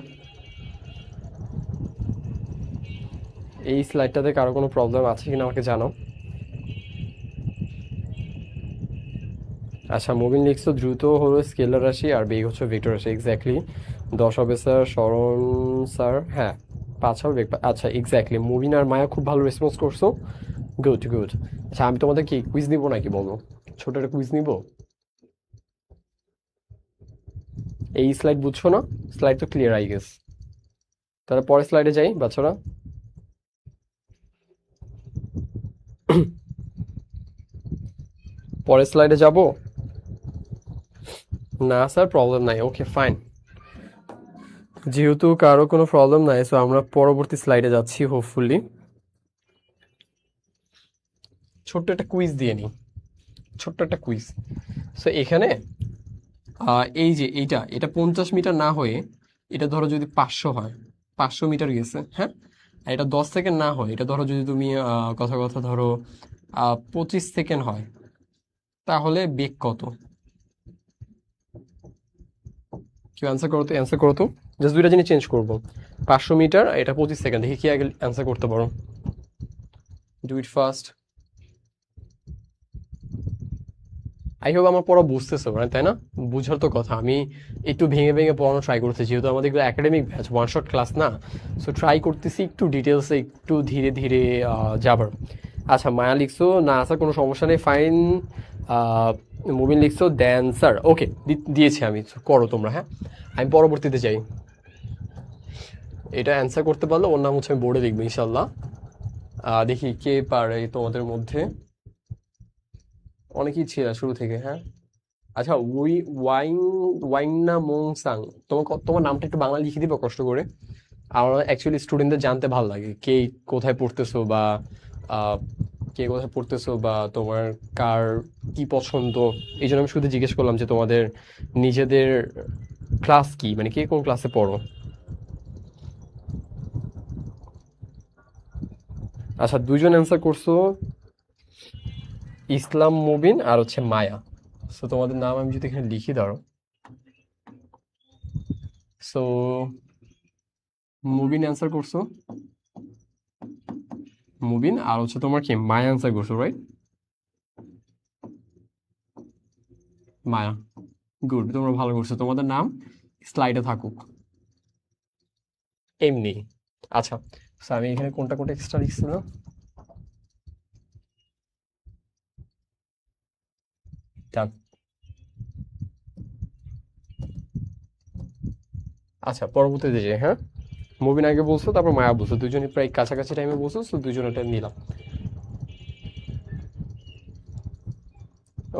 Speaker 1: এই স্লাইডটাতে কারো কোনো প্রবলেম আছে কিনা আমাকে জানো। আচ্ছা, মুভিং লিখছো দ্রুত হলো স্কেলার রাশি আর বেগ হচ্ছে ভেক্টর রাশি। এক্স্যাক্টলি 10 হবে স্যার, শরণ স্যার, হ্যাঁ 5 হবে বেগ। আচ্ছা এক্স্যাক্টলি, মুভিন আর মায়া খুব ভালো রেসপন্স করছো, গুড গুড। আচ্ছা, আমি তোমাদের কি কুইজ নিবো নাকি বলো? ছোট একটা কুইজ নিবো। এই স্লাইড বুঝছো না? স্লাইড তো ক্লিয়ার আই গেস। তাহলে পরের স্লাইডে যাই বাচ্চারা। পরের স্লাইডে যাব না স্যার? প্রবলেম নাই, ওকে ফাইন। যেহেতু কারো কোনো প্রবলেম নাই, সো আমরা পরবর্তী স্লাইডে যাচ্ছি হোপফুলি। ছোট্ট একটা কুইজ দিয়ে নিই, ছোট্ট একটা কুইজ। সো এখানে এই যে এটা 50 মিটার না হয়ে এটা ধরো যদি 500 হয়, 500 মিটার গেছে, হ্যাঁ। আর এটা 10 সেকেন্ড না হয়, এটা ধরো যদি তুমি কথা কথা ধরো 25 সেকেন্ড হয়, তাহলে বেগ কত? কেউ অ্যান্সার করো তো, অ্যান্সার করো তো। জাস্ট দুইটা জিনিস চেঞ্জ করবো, 500 মিটার, এটা 25 সেকেন্ড। দেখি কি আগে অ্যান্সার করতে পারো। Do it fast. I hope আমার পড়া বুঝতেছো, তাই না? বুঝার তো কথা। আমি একটু ভেঙে ভেঙে পড়ানো ট্রাই করতেছি, যেহেতু আমাদের এগুলো academic batch, one shot class না। সো ট্রাই করতেছি একটু ডিটেলসে, একটু ধীরে ধীরে যাবার। আচ্ছা, মায়া লিখছো না স্যার, কোনো সমস্যা নেই, ফাইন। মুবিন লিখছো দেন স্যার, ওকে দিয়েছি আমি, করো তোমরা। হ্যাঁ, আমি পরবর্তীতে যাই। এটা অ্যান্সার করতে পারলো ওর নাম হচ্ছে আমি বোর্ডে লিখবো ইনশাল্লাহ। দেখি কে পারে তোমাদের মধ্যে। অনেকেই ছিল শুরু থেকে, হ্যাঁ। আচ্ছা, ওয়াইন ওয়াইনা মোংসাং, তোমার নামটা একটু বাংলা লিখে দিবে কষ্ট করে। আমার অ্যাকচুয়ালি স্টুডেন্টদের জানতে ভালো লাগে কে কোথায় পড়তেছো, বা আহ, কে কোথায় পড়তেছো, বা তোমার কার কি পছন্দ। এই জন্য আমি শুধু জিজ্ঞেস করলাম যে তোমাদের নিজেদের ক্লাস কি, মানে কে কোন ক্লাসে পড়ো। আচ্ছা, দুজন অ্যান্সার করছো, ইসলাম মুবিন আর হচ্ছে মায়া। সো তোমাদের নাম আমি যদি এখানে লিখি দাঁড়ো। সো মুবিন অ্যান্সার করছো, মুবিন, আর হচ্ছে তোমার কি মায়া অ্যান্সার করছো, রাইট? মায়া, গুড, তোমরা ভালো করছো। তোমাদের নাম স্লাইডে থাকুক এমনি। আচ্ছা, so আমি এখানে কোনটা কোনটা এক্সট্রা লিখছিলাম। Done. আচ্ছা, পরবর্তীতে যে, হ্যাঁ, মুবিন আগে বলছো, তারপর মায়া বলছো, দুজনই প্রায় কাছাকাছি টাইমে বলছো, তো দুজনেরটা নিলাম।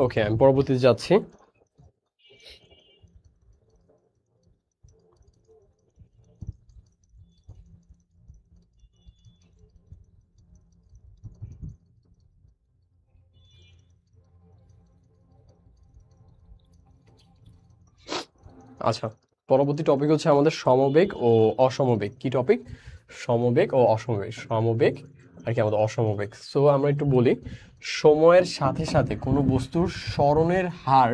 Speaker 1: ওকে, আমি পরবর্তীতে যাচ্ছি। আচ্ছা, পরবর্তী টপিক হচ্ছে আমাদের সমবেগ ও অসমবেগ। কি টপিক? সমবেগ ও অসমবেগ। সমবেগ আর কি আমাদের অসমবেগ। সো আমরা একটু বলি, সময়ের সাথে সাথে কোনো বস্তুর সরণের হার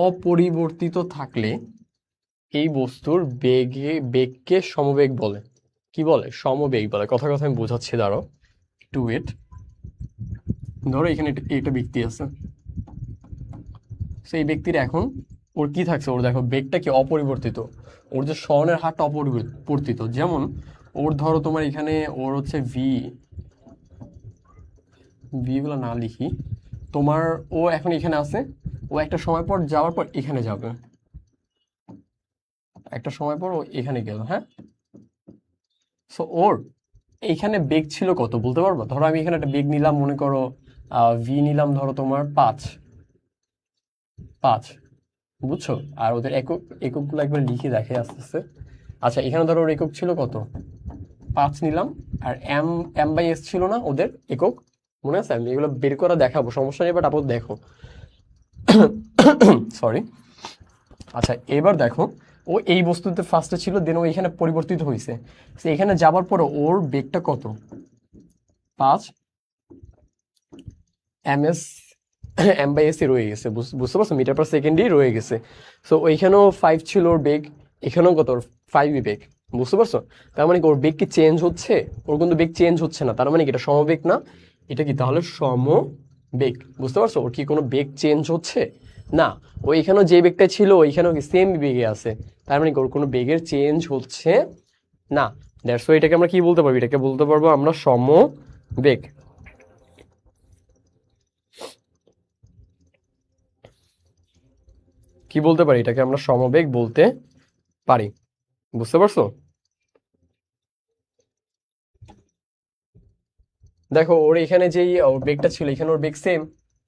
Speaker 1: অপরিবর্তিত থাকলে এই বস্তুর বেগকে সমবেগ বলে। কি বলে? সমবেগ বলে। কথা কথা আমি বোঝাচ্ছি, দাঁড়াও একটু ওয়েট। ধরো এখানে একটা ব্যক্তি আছে, সেই ব্যক্তির এখন ওর কি থাকছে, ওর দেখো বেগটা কি অপরিবর্তিত, ওর যে সরণের হারটা অপরিবর্তিত। যেমন ওর ধরো তোমার এখানে ওর হচ্ছে ভি গুলো না লিখি, তোমার ও এখন এখানে আছে, ও একটা সময় পর যাওয়ার পর এখানে যাবে, একটা সময় পর ও এখানে গেল, হ্যাঁ। সো ওর এইখানে বেগ ছিল কত বলতে পারবো? ধরো আমি এখানে একটা বেগ নিলাম, মনে করো ভি নিলাম, ধরো তোমার 5, বুঝছো? আর ওদের এককগুলো একবার লিখে দেখে আস্তে আস্তে। আচ্ছা, এখানে ধরো ওর একক ছিল কত, 5 নিলাম, আর এম এম বাই এস ছিল না ওদের একক, মনে আছে? আমি এগুলো বের করে দেখাবো, সমস্যা নেই, বাট আপাতত দেখো। সরি। আচ্ছা, এবার দেখো, ও এই বস্তুতে ফার্স্টে ছিল, দেন ও এখানে পরিবর্তিত হয়েছে। এখানে যাবার পরে ওর বেগটা কত? 5 m s m by s রয়ে গেছে, বুঝতে পারছো? মিটার পার সেকেন্ডই রয়ে গেছে। সো ওইখানেও 5 ছিল ওর বেগ, এখানেও কত? 5ই বেগ, বুঝতে পারছো? তার মানে কি ওর বেগ কি চেঞ্জ হচ্ছে? ওর কিন্তু বেগ চেঞ্জ হচ্ছে না, তার মানে কি এটা সমবেগ না? এটা কি তাহলে সমবেগ? বুঝতে পারছো? ওর কি কোনো বেগ চেঞ্জ হচ্ছে না? ও এখানেও যে বেগটা ছিল ওইখানেও কি সেম বেগে আছে, তার মানে কি ওর কোনো বেগের চেঞ্জ হচ্ছে না। দ্যাটস ওয়াই এটাকে আমরা কি বলতে পারবো? এটাকে বলতে পারবো আমরা সমবেগ। কি বলতে পারি? এটাকে আমরা সমবেগ বলতে পারি, বুঝতে পারছো? দেখো ওর এখানে যেই ওর বেগটা ছিল, এখানে ওর বেগ সেম,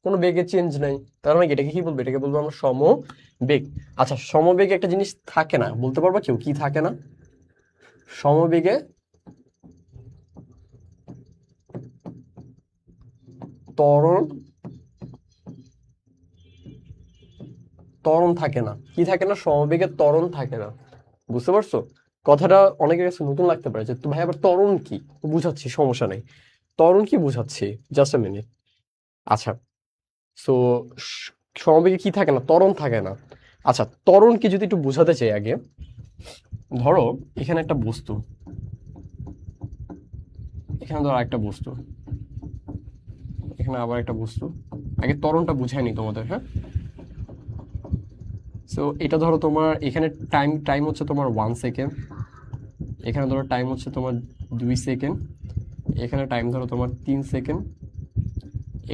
Speaker 1: কোনো বেগের চেঞ্জ নাই, তার মানে এটাকে কি বলবো? এটাকে বলবো আমরা সমবেগ। আচ্ছা, সমবেগে একটা জিনিস থাকে না, বলতে পারবো কেউ কি থাকে না? সমবেগে ত্বরণ ত্বরণ থাকে না। কি থাকে না? সমবেগে ত্বরণ থাকে না, বুঝতে পারছো? কথাটা অনেকের কাছে নতুন লাগতে পারে যে, তো ভাই আবার ত্বরণ কি? বুঝাচ্ছি, সমস্যা নেই। ত্বরণ কি বুঝাচ্ছি, জাস্ট আ মিনিট। আচ্ছা, সো সমবেগে কি থাকে না? ত্বরণ থাকে না। আচ্ছা, ত্বরণকে যদি একটু বোঝাতে চাই আগে, ধরো এখানে একটা বস্তু, এখানে ধরো একটা বস্তু, এখানে আবার একটা বস্তু। আগে ত্বরণটা বুঝাইনি তোমাদের, হ্যাঁ। সো এটা ধরো তোমার এখানে টাইম টাইম হচ্ছে তোমার 1 সেকেন্ড, এখানে ধরো টাইম হচ্ছে তোমার 2 সেকেন্ড, এখানে টাইম ধরো তোমার 3 সেকেন্ড,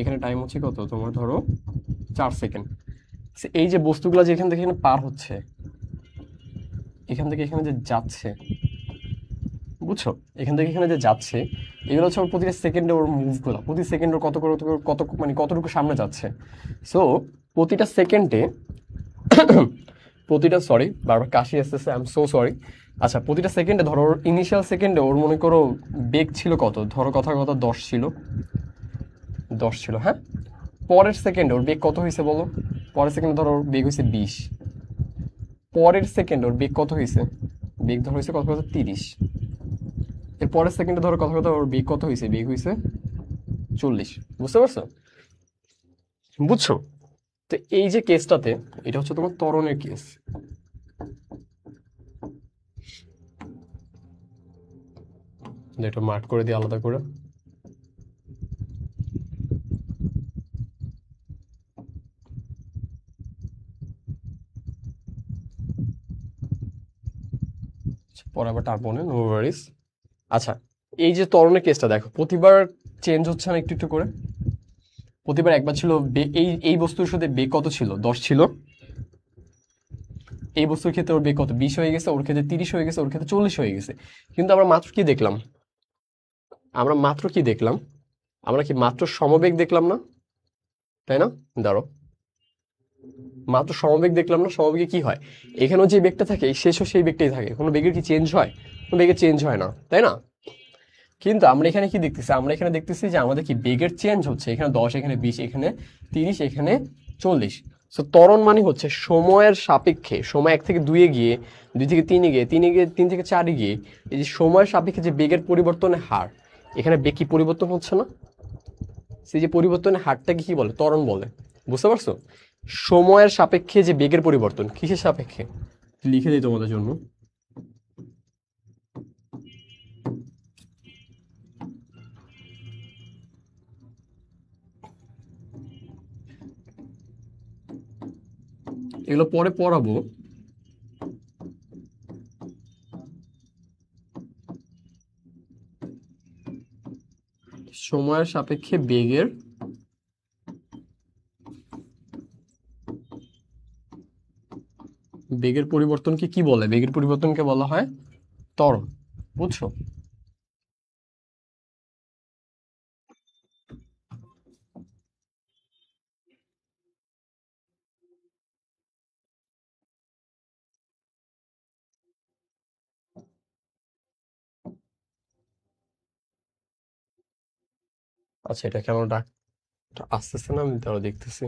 Speaker 1: এখানে টাইম হচ্ছে কত তোমার ধরো 4 সেকেন্ড। এই যে বস্তুগুলো যে এখান থেকে এখানে পার হচ্ছে, এখান থেকে এখানে যে যাচ্ছে, বুঝছো? এখান থেকে এখানে যে যাচ্ছে, এগুলো হচ্ছে ওর প্রতিটা সেকেন্ডে ওর মুভগুলো, প্রতি সেকেন্ডে কত করে কত মানে কতটুকু সামনে যাচ্ছে। সো প্রতিটা সেকেন্ডে প্রতিটা, সরি বারবার কাশি আসতেছে, আই এম সো সরি। আচ্ছা, প্রতিটা সেকেন্ডে ধরো ওর ইনিশিয়াল সেকেন্ডে ওর মনে করো বেগ ছিল কত, ধরো কথা কথা 10 ছিল, 10 ছিল, হ্যাঁ। পরের সেকেন্ডে ওর বেগ কত হয়েছে বলো? পরের সেকেন্ডে ধরো ওর বেগ হয়েছে 20, পরের সেকেন্ডে ওর বেগ কত হয়েছে? বেগ ধরো হয়েছে কত কত 30, এর পরের সেকেন্ডে ধরো কথা কথা ওর বেগ কত হয়েছে, বেগ হয়েছে 40, বুঝতে পারছো? বুঝছো? তো এই যে কেসটাতে, এটা হচ্ছে তোমার ত্বরণের কেস। এটা মার্ক করে দিই আলাদা করে। পরে আবার টার্বো নো ওয়ারিস। আচ্ছা, এই যে ত্বরণের কেসটা দেখো, প্রতিবার চেঞ্জ হচ্ছে না একটু একটু করে। প্রতিবার একবার ছিল এই এই বস্তুর সাথে বেগ কত ছিল, 10 ছিল। এই বস্তুর ক্ষেত্রে ওর বেগ কত, 20 হয়ে গেছে, ওর ক্ষেত্রে 30 হয়ে গেছে, ওর ক্ষেত্রে 40 হয়ে গেছে। কিন্তু আমরা মাত্র কি দেখলাম, আমরা মাত্র কি দেখলাম, আমরা কি মাত্র সমবেগ দেখলাম না, তাই না? দাঁড়ো, মাত্র সমবেগ দেখলাম না। সমবেগে কি হয়, এখানেও যে বেগটা থাকে শেষও সেই বেগটাই থাকে, কোনো বেগের কি চেঞ্জ হয়? কোনো বেগের চেঞ্জ হয় না, তাই না? কিন্তু আমরা এখানে কি দেখতেছি, আমরা এখানে দেখতেছি যে আমাদের কি বেগের চেঞ্জ হচ্ছে, এখানে 10, এখানে 20, এখানে 30, এখানে 40। সো ত্বরণ মানে হচ্ছে সময়ের সাপেক্ষে, সময় 1 থেকে 2 এ গিয়ে, 2 থেকে 3 এ গিয়ে, 3 এ গিয়ে 3 থেকে 4 এ গিয়ে, এই যে সময়ের সাপেক্ষে যে বেগের পরিবর্তনের হার, এখানে বেগ কি পরিবর্তন হচ্ছে না? সেই যে পরিবর্তনের হারটাকে কি বলে, ত্বরণ বলে। বুঝতে পারছো? সময়ের সাপেক্ষে যে বেগের পরিবর্তন, কিসের সাপেক্ষে লিখে দিই তোমাদের জন্য। এগুলো পরে পড়াবো। সময়ের সাপেক্ষে বেগের পরিবর্তনকে কি বলে, বেগের পরিবর্তনকে বলা হয় ত্বরণ। বুঝছো? আচ্ছা, এটা কেন ডাক আসতেছে না, আমি তাও দেখতেছি।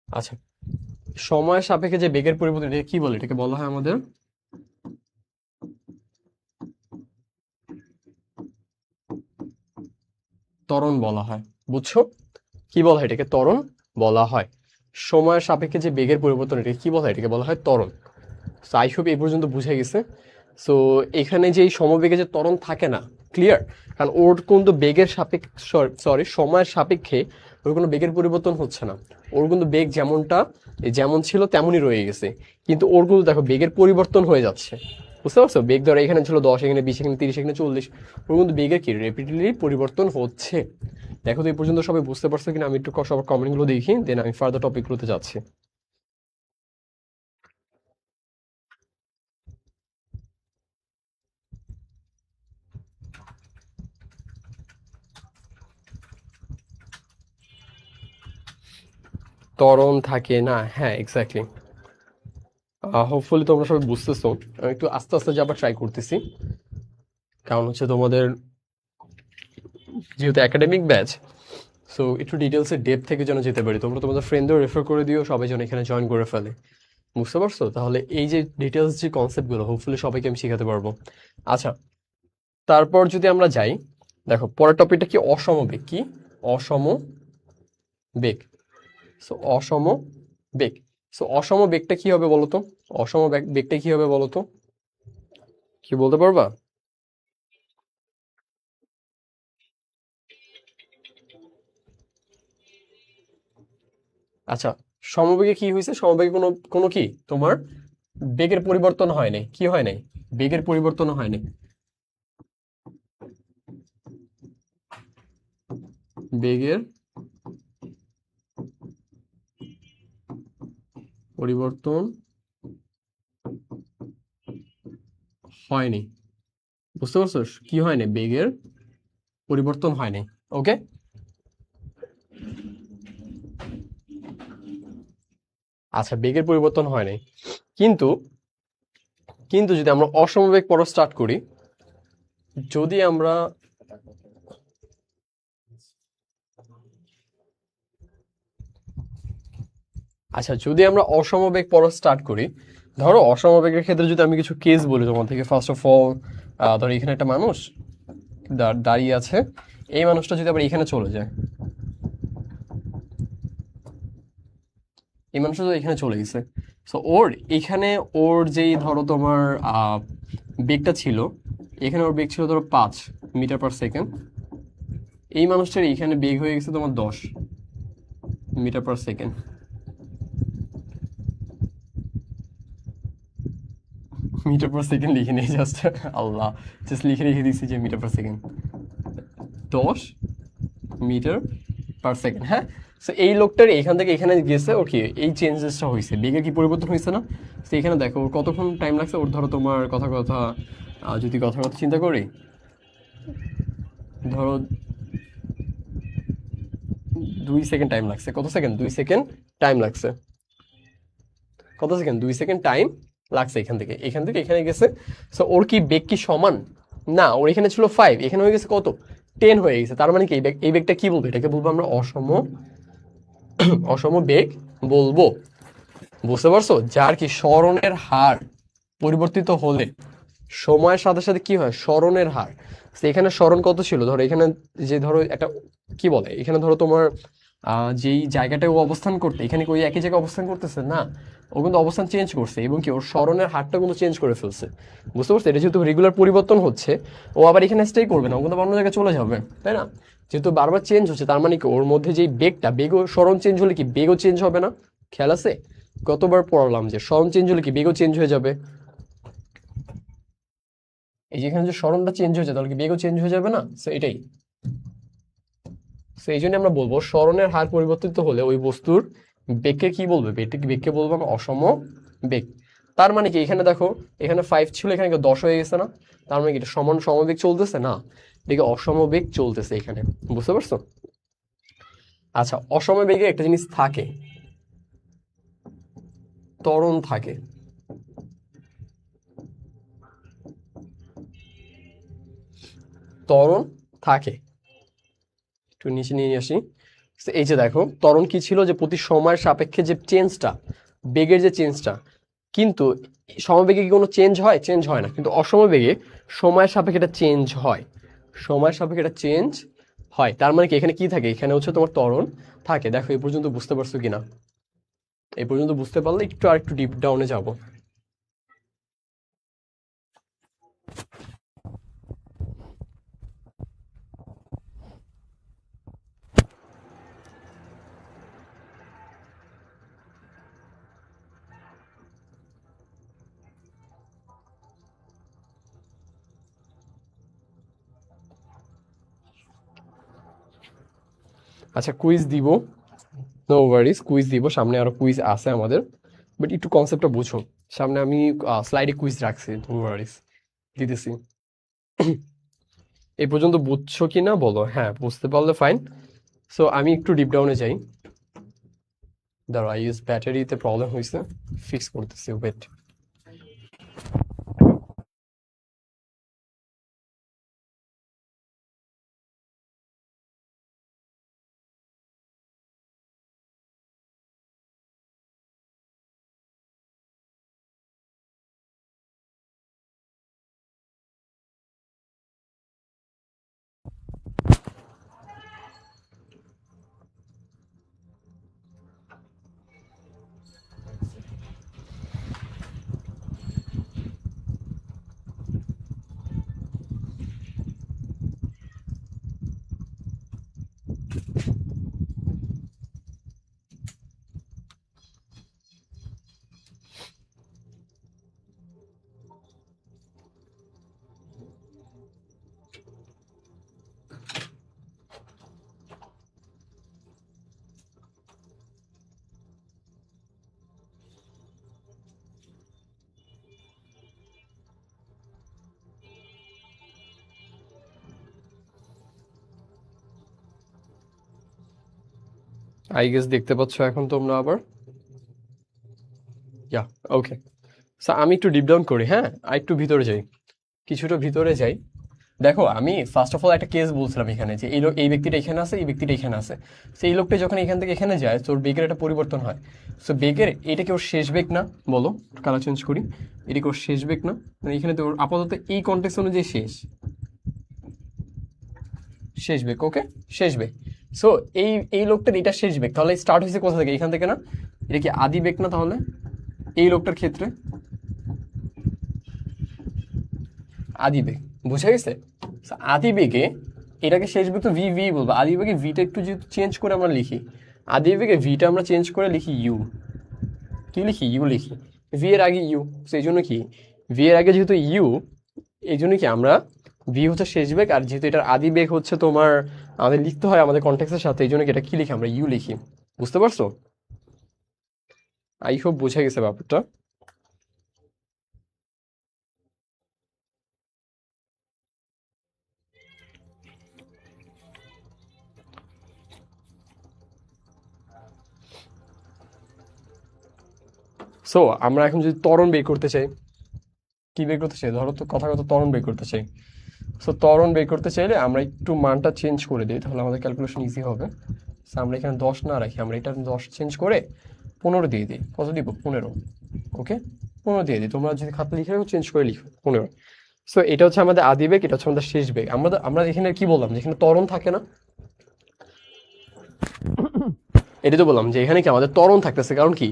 Speaker 1: আচ্ছা, সময়ের সাপেক্ষে যে বেগের পরিবর্তন, এটা কি বলে, এটাকে বলা হয় আমাদের ত্বরণ বলা হয়। বুঝছো? কি বলা হয় এটাকে, ত্বরণ বলা হয়। সময়ের সাপেক্ষে যে বেগের পরিবর্তন, এটাকে কি বলা হয়, এটাকে বলা হয় ত্বরণ। সো আই হোপ এই পর্যন্ত বুঝে গেছে। সো এখানে যে সমবেগে যে ত্বরণ থাকে না, ক্লিয়ার? কারণ ওর কিন্তু বেগের সাপেক্ষে, সরি, সময়ের সাপেক্ষে ওর কোনো বেগের পরিবর্তন হচ্ছে না। ওর কিন্তু বেগ যেমনটা যেমন ছিল তেমনই রয়ে গেছে, কিন্তু ওর কিন্তু দেখো বেগের পরিবর্তন হয়ে যাচ্ছে। বুঝতে পারছো? বেগ ধরো এখানে ছিল 10, এখানে 20, এখানে 30, এখানে 40, ওর কিন্তু বেগের কি রেপিডলি পরিবর্তন হচ্ছে। দেখো তো এই পর্যন্ত সবাই বুঝতে পারছো কিনা, আমি একটু সবার কমেন্টগুলো দেখি, দেন আমি ফার্দার টপিকগুলোতে যাচ্ছি। ত্বরণ থাকে না, হ্যাঁ এক্স্যাক্টলি। হোপফুলি তোমরা সবাই বুঝতেছো। আমি একটু আস্তে আস্তে যাবার ট্রাই করতেছি, কারণ হচ্ছে তোমাদের যেহেতু একাডেমিক ব্যাচ, সো একটু ডিটেলসে ডেপ থেকে যেন যেতে পারি। তোমরা তোমাদের ফ্রেন্ডদের রেফার করে দিও, সবাই যেন এখানে জয়েন করে ফেলে। বুঝতে পারছো? তাহলে এই যে ডিটেলস যে কনসেপ্টগুলো, হোপফুলি সবাইকে আমি শেখাতে পারবো। আচ্ছা, তারপর যদি আমরা যাই, দেখো পরের টপিকটা কি, অসমবেগ। কি অসম বেগ? সো অসম বেগ। সো অসম বেগটা কি হবে বলতো, অসম বেগটা কি হবে বলতো, কি বলতে পারবা? আচ্ছা, সমবেগে কি হয়েছে, সমবেগে কোনো কোনো কি তোমার বেগের পরিবর্তন হয় নাই, কি হয় নাই, বেগের পরিবর্তন হয় নাই, বেগের পরিবর্তন হয়নি। বুঝতে পারছো? কি হয় নাই, বেগের পরিবর্তন হয় নাই। ওকে, আচ্ছা, বেগের পরিবর্তন হয় নাই। কিন্তু কিন্তু যদি আমরা অসমবেগ পড়া স্টার্ট করি, যদি আমরা আচ্ছা, যদি আমরা অসমবেগ পড়া স্টার্ট করি, ধরো অসমবেগের ক্ষেত্রে যদি আমি কিছু কেস বলি তোমার থেকে, ফার্স্ট অফ অল ধরো এখানে একটা মানুষ দাঁড়িয়ে আছে, এই মানুষটা যদি আবার এখানে চলে যায়, এই মানুষটা তো এখানে চলে গেছে, সো ওর এখানে ওর যেই ধরো তোমার বেগটা ছিল, এখানে ওর বেগ ছিল ধরো 5 মিটার পার সেকেন্ড, এই মানুষটার এখানে বেগ হয়ে গেছে তোমার 10 metre per second. Metre per second লিখে নেই জাস্ট, আল্লাহ, জাস্ট লিখে রেখে দিচ্ছি যে metre per second, 10 metre per second. হ্যাঁ, সো এই লোকটার এখান থেকে এখানে গেছে, ওর কি এই চেঞ্জেসটা হয়েছে, বেগের কি পরিবর্তন হয়েছে না? তো এখানে দেখো ওর কতক্ষণ টাইম লাগছে, ওর ধরো তোমার কথা কথা যদি কথা কথা চিন্তা করি, ধরো 2 সেকেন্ড টাইম লাগছে। কত সেকেন্ড? 2 সেকেন্ড টাইম লাগছে। কত সেকেন্ড? 2 সেকেন্ড টাইম লাগছে এখান থেকে এখানে গেছে। সো ওর কি বেগ কি সমান? না, ওর এখানে ছিল 5, এখানে হয়ে গেছে কত? 10 হয়ে গেছে। তার মানে কি এই বেগটা কি বলবো? এটাকে বলবো আমরা অসম বেগ বলবো। বুঝতে পারছো? যার কি সরণের হার পরিবর্তিত হলে সময়ের সাথে সাথে কি হয়? সরণের হার। তো এখানে সরণ কত ছিল? ধরো এখানে যে ধরো একটা কি বলে, এখানে ধরো তোমার যেই জায়গাটায় ও অবস্থান করতে, এখানে কি ওই একই জায়গায় অবস্থান করতেছে না, ও কিন্তু অবস্থান চেঞ্জ করছে, এবং কি ওর সরণের হারটা কিন্তু চেঞ্জ করে ফেলছে। বুঝতে পারছো? এটা যেহেতু রেগুলার পরিবর্তন হচ্ছে, ও আবার এখানে স্টে করবে না, ও কিন্তু অন্য জায়গায় চলে যাবে, তাই না? যেহেতু বারবার চেঞ্জ হচ্ছে, তার মানে কি ওর মধ্যে যেই বেগও সরণ চেঞ্জ হলে কি বেগও চেঞ্জ হবে না? খেয়াল আছে? কতবার পড়লাম যে সরণ চেঞ্জ হলে কি বেগও চেঞ্জ হয়ে যাবে। এই যেখানে যে সরণটা চেঞ্জ হয়েছে, তাহলে কি বেগও চেঞ্জ হয়ে যাবে না? সো এটাই। সো এই জন্য আমরা বলবো সরণের হার পরিবর্তিত হলে ওই বস্তুর বেগকে কি বলবে? বেগকে বলবো আমরা অসম বেগ। তার মানে কি এখানে দেখো, এখানে 5 ছিল, এখানে 10 হয়ে গেছে না? তার মানে কি এটা সমবেগ চলতেছে না, এদিকে অসমবেগ চলতেছে এখানে। বুঝতে পারছো? আচ্ছা, অসমবেগে একটা জিনিস থাকে, ত্বরণ থাকে। ত্বরণ থাকে, একটু নিচে নিয়ে আসি। তো এই যে দেখো, ত্বরণ কি ছিল? যে প্রতি সময়ের সাপেক্ষে যে চেঞ্জটা, বেগের যে চেঞ্জটা, কিন্তু সমবেগে কি কোনো চেঞ্জ হয়? চেঞ্জ হয় না। কিন্তু অসমবেগে সময়ের সাপেক্ষে এটা চেঞ্জ হয়, সময়ের সাপেক্ষে এটা চেঞ্জ হয়। তার মানে কি এখানে কি থাকে? এখানে হচ্ছে তোমার ত্বরণ থাকে। দেখো এই পর্যন্ত বুঝতে পারছো কিনা? এই পর্যন্ত বুঝতে পারলে একটু আর একটু ডিপ ডাউনে যাব। আচ্ছা, কুইজ দিব, নো ওয়ারিস, কুইজ দিব, সামনে আরো কুইজ আছে আমাদের, বাট একটু কনসেপ্টটা বুঝো। সামনে আমি স্লাইডে কুইজ রাখছি, নো ওয়ারিস, দিতেছি। এই পর্যন্ত বুঝছো কি না বলো? হ্যাঁ, বুঝতে পারলে ফাইন। সো আমি একটু ডিপ ডাউনে যাই। দাঁড়া, ইউজ ব্যাটারিতে প্রবলেম হয়েছে, ফিক্স করতেছি, ওয়েট। আই গেস দেখতে পাচ্ছ এখন তোমরা আবার? ইয়া, ওকে। সো আমি একটু ডিপ ডাউন করি, হ্যাঁ, আর একটু ভিতরে যাই, কিছুটা ভিতরে যাই। দেখো আমি ফার্স্ট অফ অল একটা কেস বলছিলাম এখানে যে এই ব্যক্তিটা এখানে আছে, এই ব্যক্তিটা এখানে আছে। সো এই লোকটা যখন এখান থেকে এখানে যায় তোর বেগের একটা পরিবর্তন হয়। সো বেগের এটা কি ওর শেষ বেগ না? বলো, কালার চেঞ্জ করি। এটা কি ওর শেষ বেগ না? মানে এখানে তো ওর আপাতত এই কনটেক্সট অনুযায়ী শেষ বেগ। ওকে, শেষ বেগ। সো এই লোকটার এটা শেষ বেগ, তাহলে স্টার্ট হয়েছে কোথা থেকে? এখান থেকে না? এটা কি আদি বেগ না তাহলে এই লোকটার ক্ষেত্রে? আদি বেগ, বুঝা গেছে? আদি বেগে এটাকে শেষ বেগ তো ভি ভি বলবো। আদি বেগে ভিটা একটু যদি চেঞ্জ করে আমরা লিখি, আদি বেগে ভিটা আমরা চেঞ্জ করে লিখি ইউ। কি লিখি? ইউ লিখি। ভি এর আগে ইউ, সেই জন্য কি ভি এর আগে যেহেতু ইউ, এই জন্য কি আমরা ভি হচ্ছে শেষ বেগ, আর যেহেতু এটার আদি বেগ হচ্ছে তোমার আমাদের লিখতে হয় আমাদের কনটেক্সটের সাথে, এই জন্য কি এটা কি লিখি? আমরা ইউ লিখি। বুঝতে পারছো? আই হোপ বোঝা গেছে ব্যাপারটা। সো আমরা এখন যদি ত্বরণ বের করতে চাই, কি বের করতে চাই? ধরো তো কথা ত্বরণ বের করতে চাই। সো ত্বরণ বের করতে চাইলে আমরা একটু মানটা চেঞ্জ করে দিই, তাহলে আমাদের ক্যালকুলেশন ইজি হবে। সো আমরা এখানে 10 না রাখি, আমরা এটা 10 চেঞ্জ করে 15 দিয়ে দিই। কত দিব? 15। ওকে, 15 দিয়ে দিই। তোমরা যদি খাতা লিখে রাখো চেঞ্জ করে লিখো 15। সো এটা হচ্ছে আমাদের আদি বেগ, এটা হচ্ছে আমাদের শেষ বেগ। আমরা এখানে কি বললাম? যে এখানে ত্বরণ থাকে না, এটা তো বললাম যে এখানে কি আমাদের ত্বরণ থাকতেছে, কারণ কি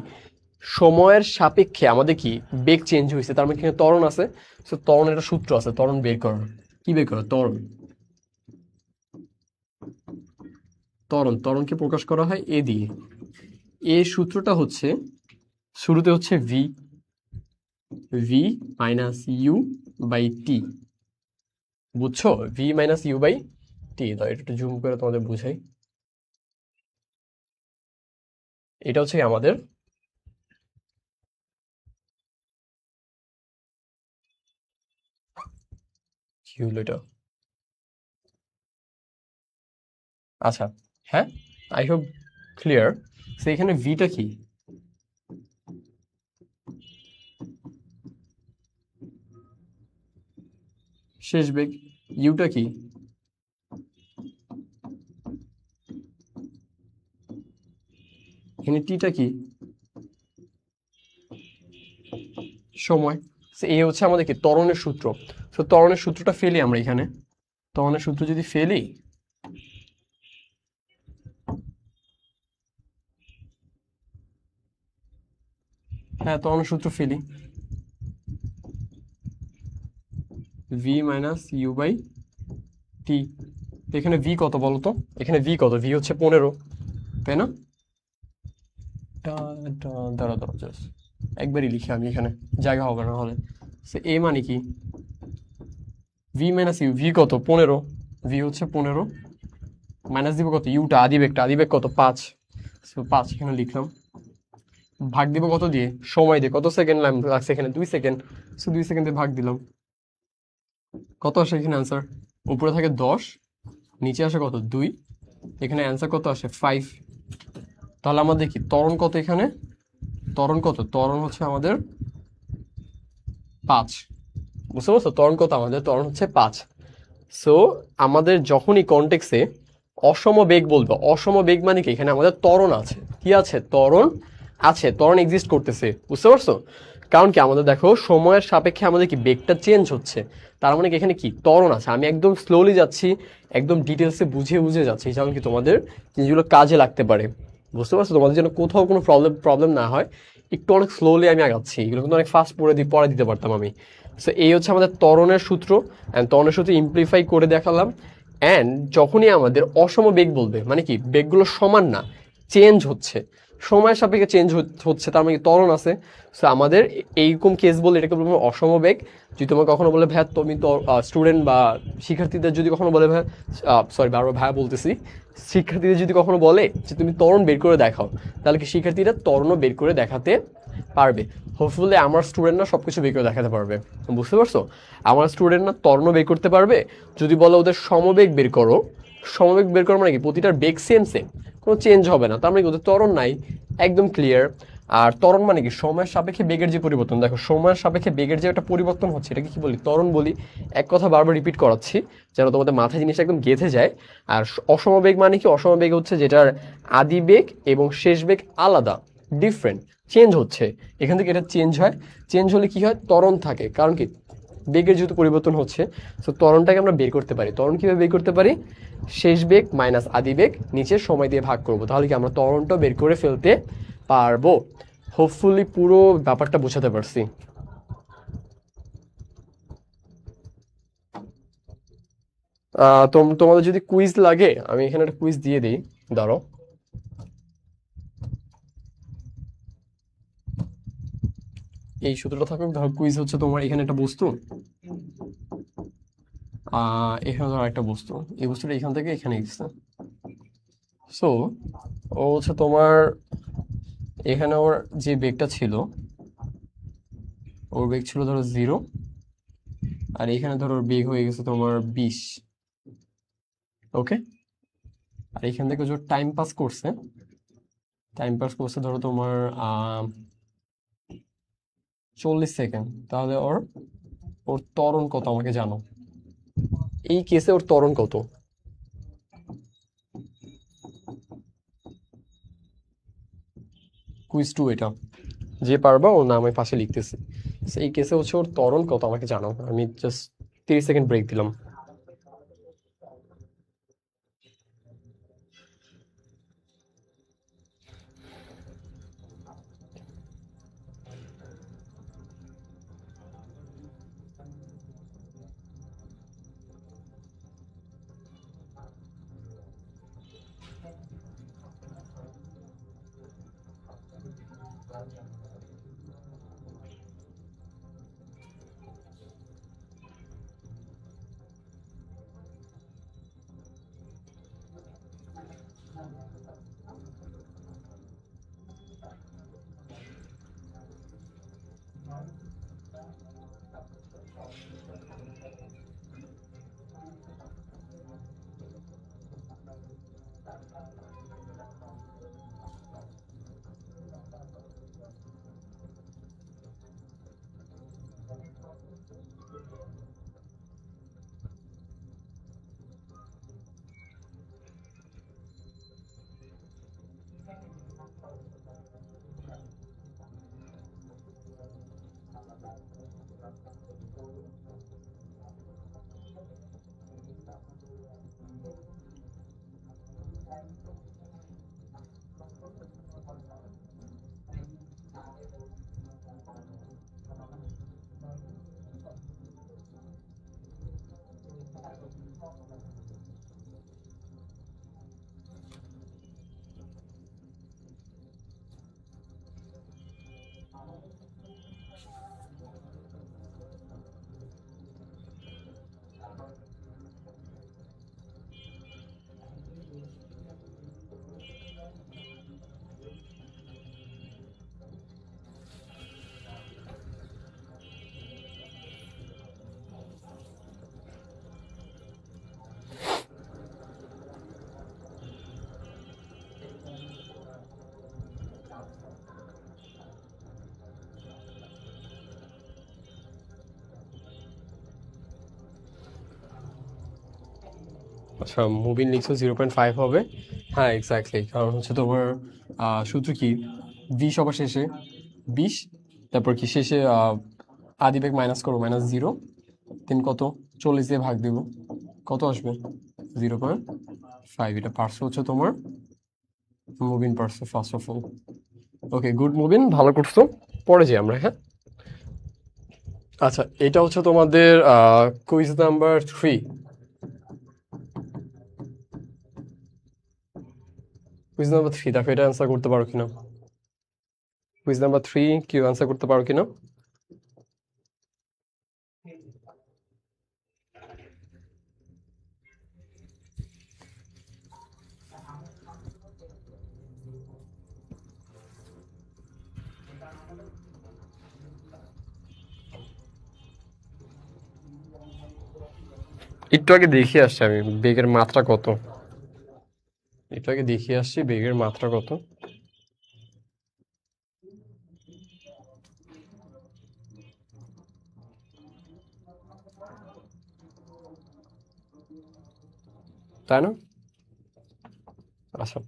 Speaker 1: সময়ের সাপেক্ষে আমাদের কি বেগ চেঞ্জ হয়েছে, তার মানে এখানে ত্বরণ আছে। সো ত্বরণের একটা সূত্র আছে ত্বরণ বের করার। কি বের করা? ত্বরণ। ত্বরণকে প্রকাশ করা হয় এ দিয়ে। এই সূত্রটা হচ্ছে শুরুতে হচ্ছে V minus you by T. বুঝছো? V minus you by T. দাও এটা একটু জুম করে তোমাদের বুঝাই। এটা হচ্ছে আমাদের কি হলো এটা? আচ্ছা, হ্যাঁ, আই হোপ ক্লিয়ার। সো এখানে ভিটা কি? শেষ বেগ। ইউটা কি? এখানে টিটা কি? সময়। সো এই হচ্ছে আমাদের কি ত্বরণের সূত্র। সো ত্বরণের সূত্রটা ফেলি আমরা এখানে। ত্বরণের সূত্র যদি ফেলি, হ্যাঁ ত্বরণের সূত্র ফেলি, V minus you by T. এখানে ভি কত বলো তো? এখানে ভি কত? ভি হচ্ছে 15, তাই না? দাঁড়া জাস্ট একবারই লিখি আমি, এখানে জায়গা হবে না হলে। সে এ মানে কি? V minus you. ভি কত? 15। ভি হচ্ছে 15 মাইনাস দিব কত? ইউটা আদিবেগটা। আদিবেগ কত? 5। সো 5 এখানে লিখলাম। ভাগ দিব কত দিয়ে? সময় দিয়ে। কত সেকেন্ড লাগছে এখানে? 2 সেকেন্ড। সো 2 সেকেন্ডে ভাগ দিলাম। কত আসে এখানে অ্যান্সার? উপরে থাকে 10, নিচে আসে কত? 2। এখানে অ্যান্সার কত আসে? 5। তাহলে আমাদের কি ত্বরণ কত এখানে? ত্বরণ কত? ত্বরণ হচ্ছে আমাদের 5। বুঝতে পারছো? ত্বরণ কত আমাদের? ত্বরণ হচ্ছে 5। সো আমাদের যখনই কনটেক্সে অসম বেগ বলবো, অসম বেগ মানে কি? এখানে আমাদের ত্বরণ আছে। কি আছে? ত্বরণ আছে, ত্বরণ এক্সিস্ট করতেছে। বুঝতে পারছো? কারণ কি আমাদের দেখো সময়ের সাপেক্ষে আমাদের কি বেগটা চেঞ্জ হচ্ছে, তার মানে কি এখানে কি ত্বরণ আছে। আমি একদম স্লোলি যাচ্ছি, একদম ডিটেলসে বুঝে যাচ্ছি, যেমন কি তোমাদের জিনিসগুলো কাজে লাগতে পারে। বুঝতে পারছো? তোমাদের যেন কোথাও কোনো প্রবলেম না হয়, একটু অনেক স্লোলি আমি আগাচ্ছি। এগুলো কিন্তু অনেক ফাস্ট পড়ে দিতে পারতাম আমি। সো এই হচ্ছে আমাদের ত্বরণের সূত্র, অ্যান্ড ত্বরণের সূত্র ইমপ্লিফাই করে দেখালাম। অ্যান্ড যখনই আমাদের অসম বেগ বলবে, মানে কি বেগগুলো সমান না, চেঞ্জ হচ্ছে, সময়ের সাপেক্ষে চেঞ্জ হচ্ছে, তার মানে ত্বরণ আছে। সো আমাদের এইরকম কেস বলে এটাকে বলবো অসম বেগ। যদি তোমার কখনো বলে ভাই তুমি তো স্টুডেন্ট বা শিক্ষার্থীদের যদি কখনো বলে ভাই, সরি বারবার ভাইয়া বলতেছি, শিক্ষার্থীদের যদি কখনো বলে যে তুমি ত্বরণ বের করে দেখাও, তাহলে কি শিক্ষার্থীরা ত্বরণও বের করে দেখাতে পারবে। হোপফুলি আমার স্টুডেন্টরা সব কিছু বের করে দেখাতে পারবে। বুঝতে পারছো? আমার স্টুডেন্টরা ত্বরণও বের করতে পারবে। যদি বলো ওদের সমবেগ বের করো, সমবেগ বের করো মানে কি প্রতিটার বেগ সেম, কোনো চেঞ্জ হবে না, তার মানে কি ওদের ত্বরণ নাই। একদম ক্লিয়ার। আর ত্বরণ মানে কি সময়ের সাপেক্ষে বেগের যে পরিবর্তন। দেখো সময়ের সাপেক্ষে বেগের যে একটা পরিবর্তন হচ্ছে এটাকে কি বলি, ত্বরণ বলি। এক কথা বারবার রিপিট করাচ্ছি যেন তোমাদের মাথায় জিনিসটা একদম গেঁথে যায়। আর অসমবেগ মানে কি, অসমবেগ হচ্ছে যেটার আদি বেগ এবং শেষ বেগ আলাদা, ডিফারেন্ট, চেঞ্জ হচ্ছে। এখান থেকে এটা চেঞ্জ হয়, চেঞ্জ হলে কি হয়, ত্বরণ থাকে। কারণ কি বেগের যেহেতু পরিবর্তন হচ্ছে, তো ত্বরণটাকে আমরা বের করতে পারি। ত্বরণ কিভাবে বের করতে পারি, শেষ বেগ মাইনাস আদি বেগ নিচের সময় দিয়ে ভাগ করব, তাহলে কি আমরা ত্বরণটা বের করে ফেলতে পারবো। হোপফুলি পুরো ব্যাপারটা বোঝাতে পারছি। তোমাদের যদি কুইজ লাগে আমি এখানে একটা কুইজ দিয়ে দিই, দাঁড়াও। এই সূত্রটা থাকুক, ধরো কুইজ হচ্ছে তোমার এখানে একটা বস্তু, এখানে ধরো একটা বস্তু, এই বস্তুটা এখান থেকে এখানে গেছে। সো ও হচ্ছে তোমার এখানে ওর যে বেগটা ছিল, ওর বেগ ছিল ধরো 0, আর এখানে ধরো ওর বেগ হয়ে গেছে তোমার 20। ওকে, আর এখান থেকে যে টাইম পাস করছে, টাইম পাস করছে ধরো তোমার 40 সেকেন্ড, তাহলে ওর ওর ত্বরণ কত আমাকে জানো। এই কেসে ওর ত্বরণ কত, কুইজ 2 এটা। যে পারবা ওর নাম আমি পাশে লিখতেছি। এই কেসে হচ্ছে ওর ত্বরণ কত আমাকে জানাও। আমি জাস্ট 30 সেকেন্ড ব্রেক দিলাম। আচ্ছা, মুভিন লিখছো 0.5 হবে। হ্যাঁ এক্স্যাক্টলি, কারণ হচ্ছে তোমার সূত্র কি, 20 সবার শেষে 20, তারপর কি শেষে আদি বেগ মাইনাস করো, -0, দেন কত 40 দিয়ে ভাগ দিব, কত আসবে 0.5। এটা পার্সে হচ্ছে তোমার মুভিন পার্সে first of all. Okay good মুভিন, ভালো করছো। পরে যাই আমরা, হ্যাঁ। আচ্ছা, এটা হচ্ছে তোমাদের কুইজ নাম্বার 3। কুইজ নাম্বার 3, দেখো এটা অ্যান্সার করতে পারো কিনা। কুইজ নাম্বার 3 কেউ অ্যান্সার করতে পারো কিনা। একটু আগে দেখিয়ে আসছি আমি বেগের মাত্রা কত, একটু আগে দেখিয়ে আসছি বেগের মাত্রা কত। তাই না? আচ্ছা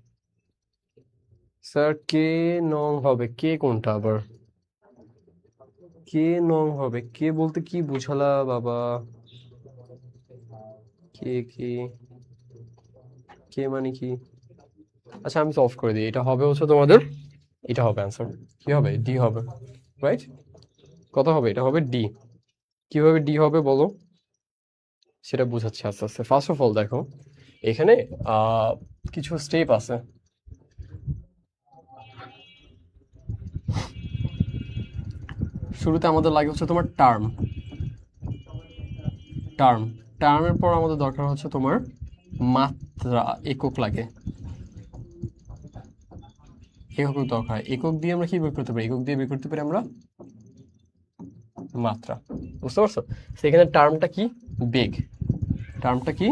Speaker 1: স্যার, কে নং হবে? কে কোনটা আবার? কে নং হবে? কে বলতে কি বুঝালা বাবা? কে কে কে মানে কি? আচ্ছা আমি সলভ করে দিই। এটা হবে হচ্ছে তোমাদের, এটা হবে অ্যান্সার। কি হবে? ডি হবে, রাইট? কত হবে? এটা হবে ডি। কিভাবে ডি হবে বলো, সেটা বুঝাচ্ছি আস্তে আস্তে। ফার্স্ট অফ অল দেখো, এখানে কিছু স্টেপ আছে। শুরুতে আমাদের লাগে হচ্ছে তোমার টার্ম। টার্মের পর আমাদের দরকার হচ্ছে তোমার মাত্রা, একক লাগে। একক দরকার। একক দিয়ে আমরা কি বের করতে পারি? একক দিয়ে বের করতে পারি আমরা মাত্রা। বুঝতে পারছো? সেখানে টার্মটা কি? বেগ। টার্মটা কি?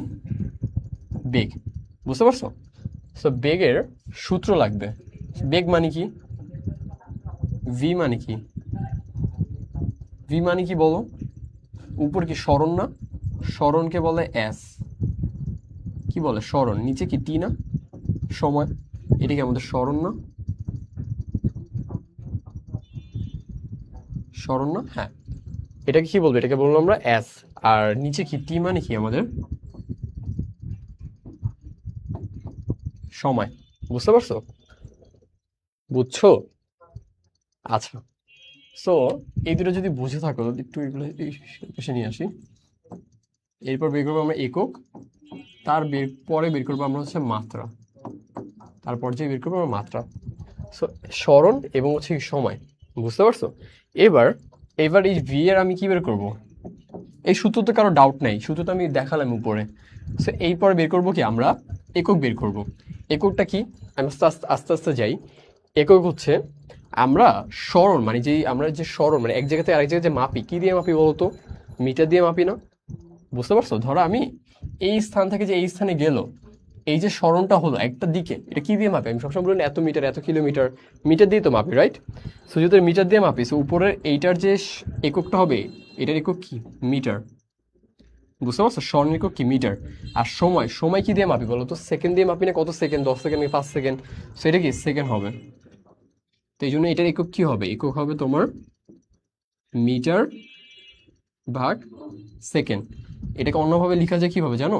Speaker 1: বেগ। বুঝতে পারছো? সো বেগের সূত্র লাগবে। বেগ মানে কি? ভি মানে কি? ভি মানে কি বলো? উপর কি সরণ না? সরণকে বলে এস। কি বলে? সরণ। নিচে কি টি না? সময়। এটা কি আমাদের সরণ না? সরণ না? হ্যাঁ। এটাকে কি বলবো? এটাকে বলবো আমরা এস। আর নিচে কি টি মানে কি আমাদের? সময়। বুঝতে পারছো? বুঝছো? আচ্ছা, সো এই দুটো যদি বুঝে থাকো, একটু এগুলো এসে নিয়ে আসি। এরপর বের করবো আমরা একক, পরে বের করবো আমরা হচ্ছে মাত্রা, তারপর যে বের করবো আমরা মাত্রা। সো সরণ এবং হচ্ছে সময়। বুঝতে পারছো? এবার এবার এই ভি এর আমি কি বের করবো? এই সূত্রতে কারো ডাউট নাই, সূত্রটা আমি দেখালাম উপরে। সো এই পরে বের করবো কি আমরা? একক বের করব। এককটা কি? আমি আস্তে আস্তে যাই। একক হচ্ছে আমরা সরণ, মানে আমরা যে সরণ, মানে এক জায়গা থেকে আরেক জায়গায় যে মাপি, কি দিয়ে মাপি বলতো? মিটার দিয়ে মাপি না? বুঝতে পারছো? ধরো আমি এই স্থান থেকে যে এই স্থানে গেল, এই যে সরণটা হলো একটা দিকে, এটা কি দিয়ে মাপি? আমি সবসময় বলি এত মিটার, এত কিলোমিটার, মিটার দিয়ে তো মাপি, রাইট? সো যদি মিটার দিয়ে মাপি, সো উপরের এইটার যে এককটা হবে, এটার একক কি? মিটার। বুঝতে পারছো? সরণ একক কি? মিটার। আর সময়, সময় কি দিয়ে মাপি বলো তো? সেকেন্ড দিয়ে মাপি না? কত সেকেন্ড? 10 second, 5 second. সো এটা কি? সেকেন্ড হবে। তো এই জন্য এটার একক কি হবে? একক হবে তোমার মিটার ভাগ সেকেন্ড। এটাকে অন্যভাবে লেখা যায় কিভাবে জানো?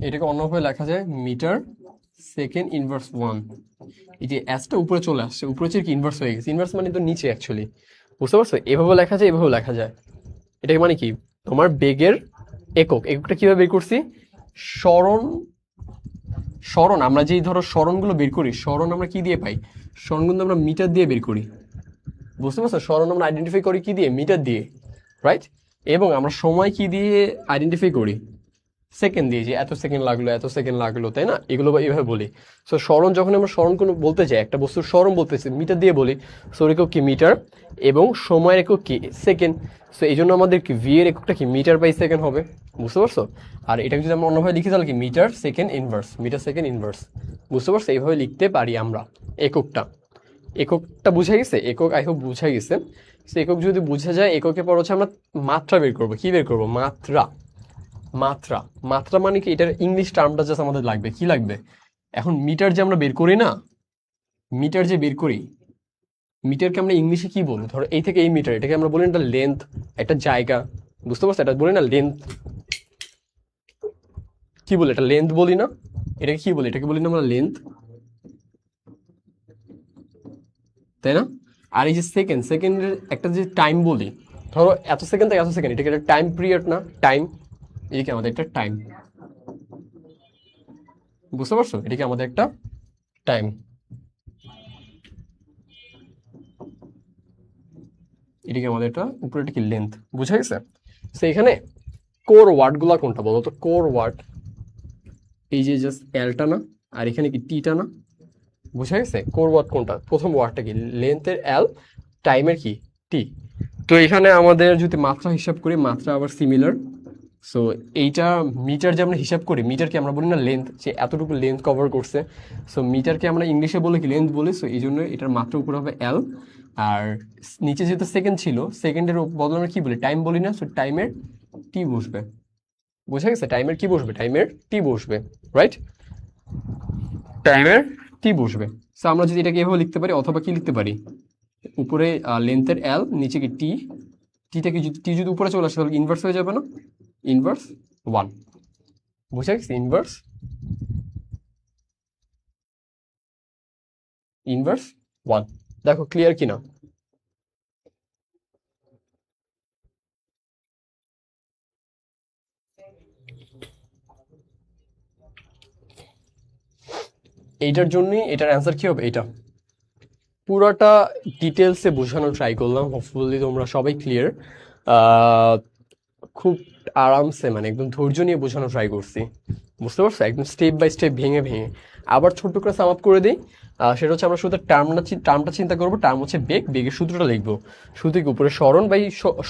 Speaker 1: এটাকে অন্যভাবে লেখা যায় মিটার সেকেন্ড ইনভার্স 1। এই যে এসটা উপরে চলে আসছে, উপরে হচ্ছে কি? ইনভার্স হয়ে গেছে। ইনভার্স মানে তো নিচে অ্যাকচুয়ালি। বুঝতে পারছো? এভাবে লেখা যায়, এভাবে লেখা যায়। এটাকে মানে কি? তোমার বেগের একক। এককটা কিভাবে বের করছি? সরণ। সরণ আমরা যেই ধরো সরণগুলো বের করি, সরণ আমরা কি দিয়ে পাই? সরণগুলো আমরা মিটার দিয়ে বের করি। বুঝতে পারছো? সরণ আমরা আইডেন্টিফাই করি কি দিয়ে? মিটার দিয়ে, রাইট? এবং আমরা সময় কি দিয়ে আইডেন্টিফাই করি? সেকেন্ড দিয়ে, যে এত সেকেন্ড লাগলো, এত সেকেন্ড লাগলো, তাই না? এগুলো এইভাবে বলি। সো সরণ, যখন আমরা সরণ কোনো বলতে যাই, একটা বস্তুর সরণ বলতেছি, মিটার দিয়ে বলি। সো একক কি? মিটার। এবং সময়ের একক কি? সেকেন্ড। সো এই জন্য আমাদের কি ভি এর এককটা কি? মিটার বাই সেকেন্ড হবে। বুঝতে পারছো? আর এটাকে যদি আমরা অন্যভাবে লিখি তাহলে কি? Metre second inverse. Metre second inverse. বুঝতে পারছো? এইভাবে লিখতে পারি আমরা এককটা। এককটা বুঝা গেছে? একক আই হোপ বুঝা গেছে। সো একক যদি বুঝা যায়, এককের পর হচ্ছে আমরা মাত্রা বের করবো। কি বের করবো? মাত্রা। মাত্রা। মাত্রা মানে কি? এটার ইংলিশ টার্মটা জাস্ট আমাদের লাগবে। কি লাগবে? এখন মিটার যে আমরা বের করি না, মিটার যে বের করি, মিটারকে আমরা ইংলিশে কি বলি? ধরো এই থেকে এই মিটার, এটাকে আমরা বলি একটা লেন্থ, একটা জায়গা। বুঝতে পারছো? এটা বলি না লেন্থ। কি বলি? এটা লেন্থ বলি না? এটাকে কি বলি? এটাকে বলি না আমরা লেন্থ, তাই না? আর এই যে সেকেন্ড, সেকেন্ডের একটা যে টাইম বলি, ধরো এত সেকেন্ড থেকে এত সেকেন্ড, এটাকে একটা টাইম পিরিয়ড না? টাইম। এদিকে আমাদের একটা টাইম। বুঝতে পারছো? এটাকে আমাদের একটা টাইম। এটাকে আমাদের একটা উপরে, এটা কি? লেন্থ। বুঝা গেছে? তো এখানে কোর ওয়ার্ডগুলো কোনটা বলো তো? কোর ওয়ার্ড এই যে জাস্ট এলটা না? আর এখানে কি? টিটা না? বুঝা গেছে? কোর ওয়ার্ড কোনটা? প্রথম ওয়ার্ডটা কি? লেন্থের এল, টাইমের কি? টি। তো এখানে আমাদের যদি মাত্রা হিসাব করি, মাত্রা আবার সিমিলার। সো এইটা মিটার যে আমরা হিসাব করি, মিটারকে আমরা বলি না লেন্থ, যে এতটুকু লেন্থ কভার করছে। সো মিটারকে আমরা ইংলিশে বলে কি লেন্থ বলি। সো এই জন্য এটার মাত্রা উপরে হবে এল, আর নিচে যেহেতু সেকেন্ড ছিল, সেকেন্ডের বদলে আমরা কি বলি, টাইম বলি না। সো টাইমের টি বসবে, বোঝা গেছে? টাইমের কি বসবে, টাইমের টি বসবে, রাইট? টাইমের টি বসবে। সো আমরা যদি এটাকে এভাবে লিখতে পারি, অথবা কি লিখতে পারি, উপরে লেন্থের এল, নিচে কি টি, টিটাকে যদি টি যদি উপরে চলে আসে তাহলে ইনভার্স হয়ে যাবে না, ইনভার্স 1। বুঝা গেছে? Inverse, inverse 1। দেখো ক্লিয়ার কিনা? এইটার জন্যই এটার অ্যান্সার কি হবে, এটা পুরাটা ডিটেলসে বোঝানোর ট্রাই করলাম। হোপফুলি তোমরা সবাই ক্লিয়ার। খুব আরামসে, মানে একদম ধৈর্য নিয়ে বোঝানোর ট্রাই করছি, বুঝতে পারছো? একদম স্টেপ বাই স্টেপ ভেঙে ভেঙে। আবার ছোট্ট করে সাম আপ করে দিই। সেটা হচ্ছে আমরা শুধু টার্মটা চিন্তা করবো। টার্ম হচ্ছে বেগ, বেগের সূত্রটা লিখবো। শুধু কি উপরে স্মরণ বাই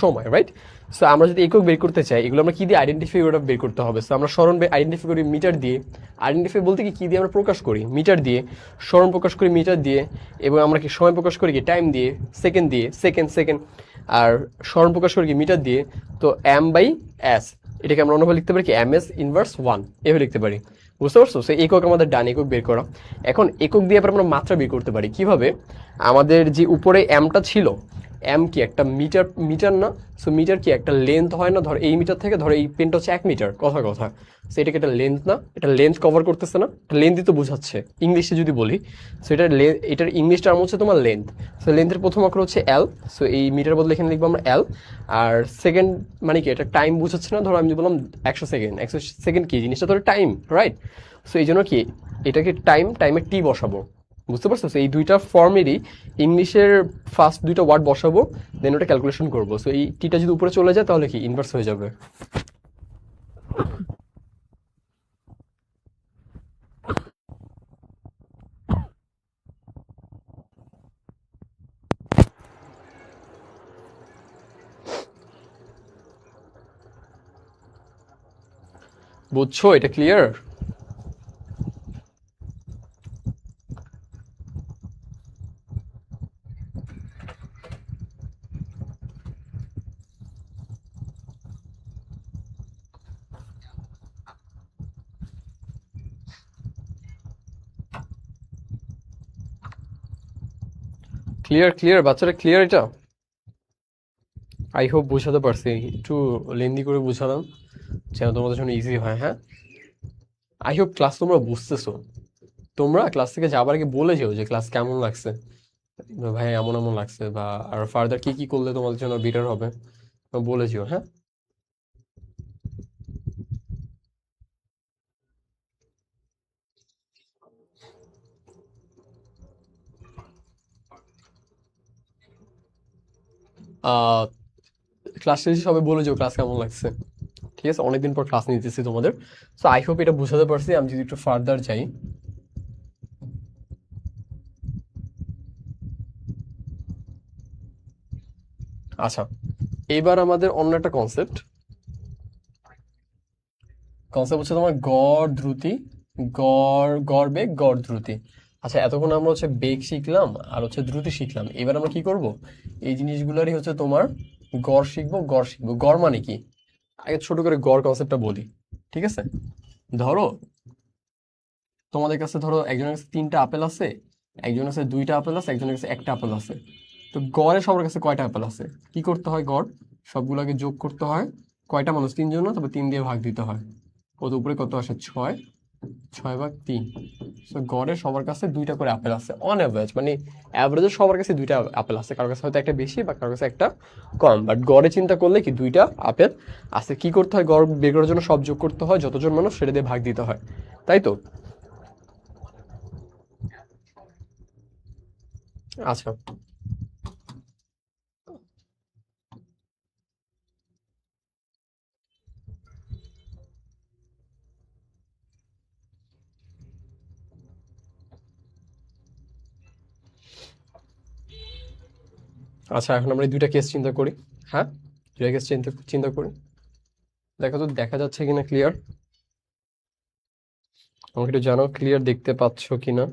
Speaker 1: সময়, রাইট? সো আমরা যদি একক বের করতে চাই, এগুলো আমরা কি দিয়ে আইডেন্টিফাই ওটা বের করতে হবে। সো আমরা স্মরণ আইডেন্টিফাই করি মিটার দিয়ে। আইডেন্টিফাই বলতে কি দিয়ে আমরা প্রকাশ করি, মিটার দিয়ে। স্মরণ প্রকাশ করি মিটার দিয়ে, এবং আমরা কি সময় প্রকাশ করি কি টাইম দিয়ে, সেকেন্ড দিয়ে, সেকেন্ড সেকেন্ড। আর স্মরণ প্রকাশ করি কি মিটার দিয়ে। তো এম বাই এস, এটাকে আমরা অন্যভাবে লিখতে পারি কি এম এস ইনভার্স 1, এভাবে লিখতে পারি। বুঝতে পারছো? সো একক আমাদের ডান, একক বের করা। এখন একক দিয়ে আবার আমরা মাত্রা বের করতে পারি কিভাবে। আমাদের যে উপরে এমটা ছিল, এম কি একটা মিটার, মিটার না? সো মিটার কি একটা লেন্থ হয় না? ধর এই মিটার থেকে, ধর এই পেনটা হচ্ছে 1 মিটার, কথা কথা। সো এটাকে একটা লেন্থ না, এটা লেন্থ কভার করতেছে না, লেন্থই তো বোঝাচ্ছে ইংলিশে যদি বলি। সো এটার ইংলিশ টার্ম হচ্ছে তোমার লেন্থ। সো লেন্থের প্রথম অক্ষর হচ্ছে এল। সো এই মিটার বদলে এখানে লিখবো আমরা এল। আর সেকেন্ড মানে কি, এটা টাইম বোঝাচ্ছে না? ধরো আমি বললাম 100 সেকেন্ড, 100 সেকেন্ড কি জিনিসটা, ধরো টাইম, রাইট? সো এই জন্য কি এটাকে টাইমের টি বসাবো। বুঝতে পারছো? এই দুইটা ফর্মেরই ইংলিশের ফার্স্ট দুইটা ওয়ার্ড বসাবো, দেন ওটা ক্যালকুলেশন করবো। সো এই টিটা যদি উপরে চলে যায় তাহলে কি ইনভার্স হয়ে যাবে। বুঝছো? এটা ক্লিয়ার? ক্লিয়ার ক্লিয়ার বাচ্চারা, ক্লিয়ার এটা? আই হোপ বোঝাতে পারছি, একটু লেন্দি করে বুঝালাম যেন তোমাদের জন্য ইজি হয়। হ্যাঁ, আই হোপ ক্লাস তোমরা বুঝতেছো। তোমরা ক্লাস থেকে যাবার আগে বলে যেও যে ক্লাস কেমন লাগছে, ভাই এমন এমন লাগছে, বা আর ফার্দার কি কি করলে তোমাদের জন্য বেটার হবে, বলে যেও। হ্যাঁ, ক্লাস শেষে সবাই বলে যেও ক্লাস কেমন লাগছে। ঠিক আছে, অনেকদিন পর ক্লাস নিতেছি তোমাদের। সো আই হোপ এটা বুঝাতে পারছি। আমি যদি একটু ফার্দার যাই, আচ্ছা এবার আমাদের অন্য একটা কনসেপ্ট কনসেপ্ট হচ্ছে তোমার গড় দ্রুতি, গড় বেগ, গড় দ্রুতি। আচ্ছা এতক্ষণ আমরা হচ্ছে বেগ শিখলাম আর হচ্ছে দ্রুতি শিখলাম। এবার আমরা কি করব, এই জিনিসগুলোরই হচ্ছে তোমার গড় শিখবো। গড় শিখবো, গড় মানে কি, আগে ছোট করে গড় কনসেপ্টটা বলি। ঠিক আছে, ধরো তোমাদের কাছে, ধরো একজনের কাছে 3টা আপেল আছে, একজনের কাছে 2টা আপেল আছে, একজনের কাছে 1টা আপেল আছে। তো গড়ে সবার কাছে কয়টা আপেল আছে, কি করতে হয়, গড় সবগুলোকে যোগ করতে হয়। কয়টা মানুষ, 3 জন না? তবে 3 দিয়ে ভাগ দিতে হয়। কত উপরে কত আসে, 6, 6/3। সো গড়ে সবার কাছে 2টা করে আপেল আছে অন অ্যাভারেজ, মানে অ্যাভারেজে সবার কাছে 2টা আপেল আছে। কারোর কাছে হয়তো একটা বেশি বা কারোর কাছে একটা কম, বাট গড়ে চিন্তা করলে কি 2টা আপেল আছে। কি করতে হয়, গড় বের করার জন্য সব যোগ করতে হয়, যতজন মানুষ সেটা দিয়ে ভাগ দিতে হয়, তাই তো? আচ্ছা, আচ্ছা এখন আমরা এই 2টা কেস চিন্তা করি। হ্যাঁ, 2টা কেস চিন্তা চিন্তা করি। দেখো তো দেখা যাচ্ছে কিনা ক্লিয়ার, আমাকে একটু জানো ক্লিয়ার দেখতে পাচ্ছ কিনা।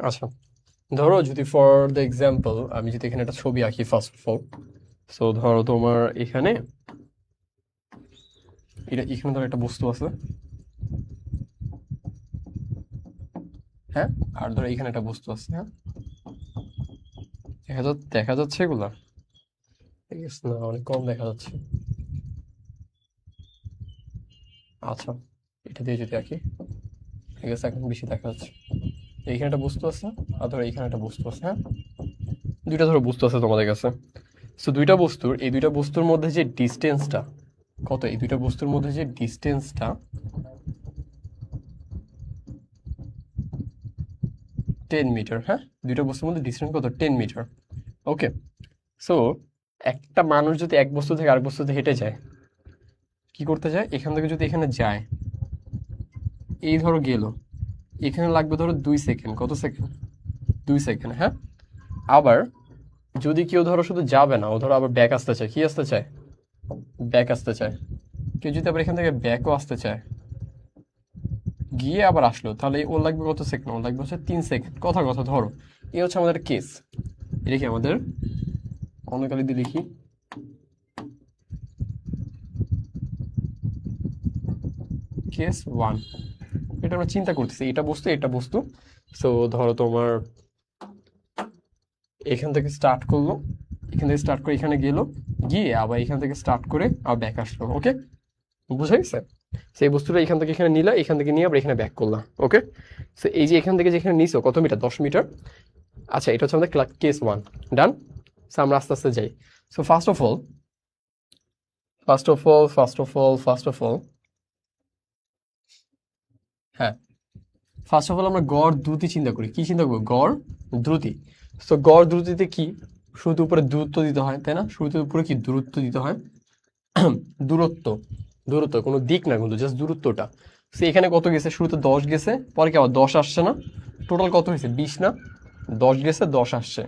Speaker 1: আচ্ছা, ধরো যদি ফর দ্য এক্সাম্পল আমি যদি এখানে একটা ছবি আঁকি ফার্স্ট অফ অল, সো ধরো তোমার এখানে এখানে ধরো একটা বস্তু আছে, হ্যাঁ, আর ধরো এখানে একটা বস্তু আছে, হ্যাঁ, দেখা যাচ্ছে এগুলা, ঠিক আছে না, অনেক কম দেখা যাচ্ছে। আচ্ছা, এটা দিয়ে যদি আঁকি, ঠিক আছে, এখন বেশি দেখা যাচ্ছে। এইখানে একটা বস্তু আছে, আর ধরো এইখানে একটা বস্তু আছে, হ্যাঁ, দুইটা ধরো বস্তু আছে তোমাদের কাছে। সো এই দুইটা বস্তুর মধ্যে যে ডিস্টেন্সটা কত, এই দুইটা বস্তুর মধ্যে যে ডিস্টেন্সটা 10 মিটার, হ্যাঁ, দুইটা বস্তুর মধ্যে ডিস্টেন্স কত, 10 মিটার। ওকে, সো একটা মানুষ যদি এক বস্তু থেকে আরেক বস্তুতে হেঁটে যায়, কি করতে যায়, এখান থেকে যদি এখানে যায়, এই ধরো গেল, এখানে লাগবে ধরো 2 সেকেন্ড, কত সেকেন্ড, 2 সেকেন্ড, হ্যাঁ। আবার যদি কেউ ধরো শুধু যাবে না, ও ধরো আবার ব্যাক আসতে চায়, কি আসতে চায়, ব্যাক আসতে চায়, কেউ যদি আবার এখান থেকে ব্যাকও আসতে চায়, গিয়ে আবার আসলো, তাহলে ওর লাগবে কত সেকেন্ড, ওর লাগবে হচ্ছে 3 সেকেন্ড, কথা কথা ধরো। এই হচ্ছে আমাদের কেস, এটা কি আমাদের অন্য দিয়ে লিখি, কেস 1। এটা আমরা চিন্তা করতেছি, এটা বস্তু। সো ধরো তোমার এখান থেকে স্টার্ট করলো, এখান থেকে স্টার্ট করে এখানে গেল, গিয়ে আবার এখান থেকে স্টার্ট করে আবার ব্যাক আসলো। ওকে, বুঝা গেছে। সেই বস্তুটা এখান থেকে এখানে নিলা, এখান থেকে নিয়ে আবার এখানে ব্যাক করলাম। ওকে, সো এই যে এখান থেকে যেখানে নিছো কত মিটার, 10 মিটার। আচ্ছা, এটা হচ্ছে আমাদের কেস 1, ডান। সো আমরা আস্তে আস্তে যাই। সো ফার্স্ট অফ অল, হ্যাঁ, ফার্স্ট অফ অল আমরা গড় দ্রুতি চিন্তা করি, কি চিন্তা করবো, গড় দ্রুতি। তো গড় দ্রুতিতে কি, শুরুতে উপরে দূরত্ব দিতে হয়, তাই না, শুরুতে উপরে কি দূরত্ব দিতে হয়, দূরত্ব, দূরত্ব কোনো দিক না কিন্তু, জাস্ট দূরত্বটা। সে এখানে কত গেছে, শুরুতে 10 গেছে, পরে কি আবার 10 আসছে না, টোটাল কত হয়েছে, 20 না, 10 গেছে 10 আসছে,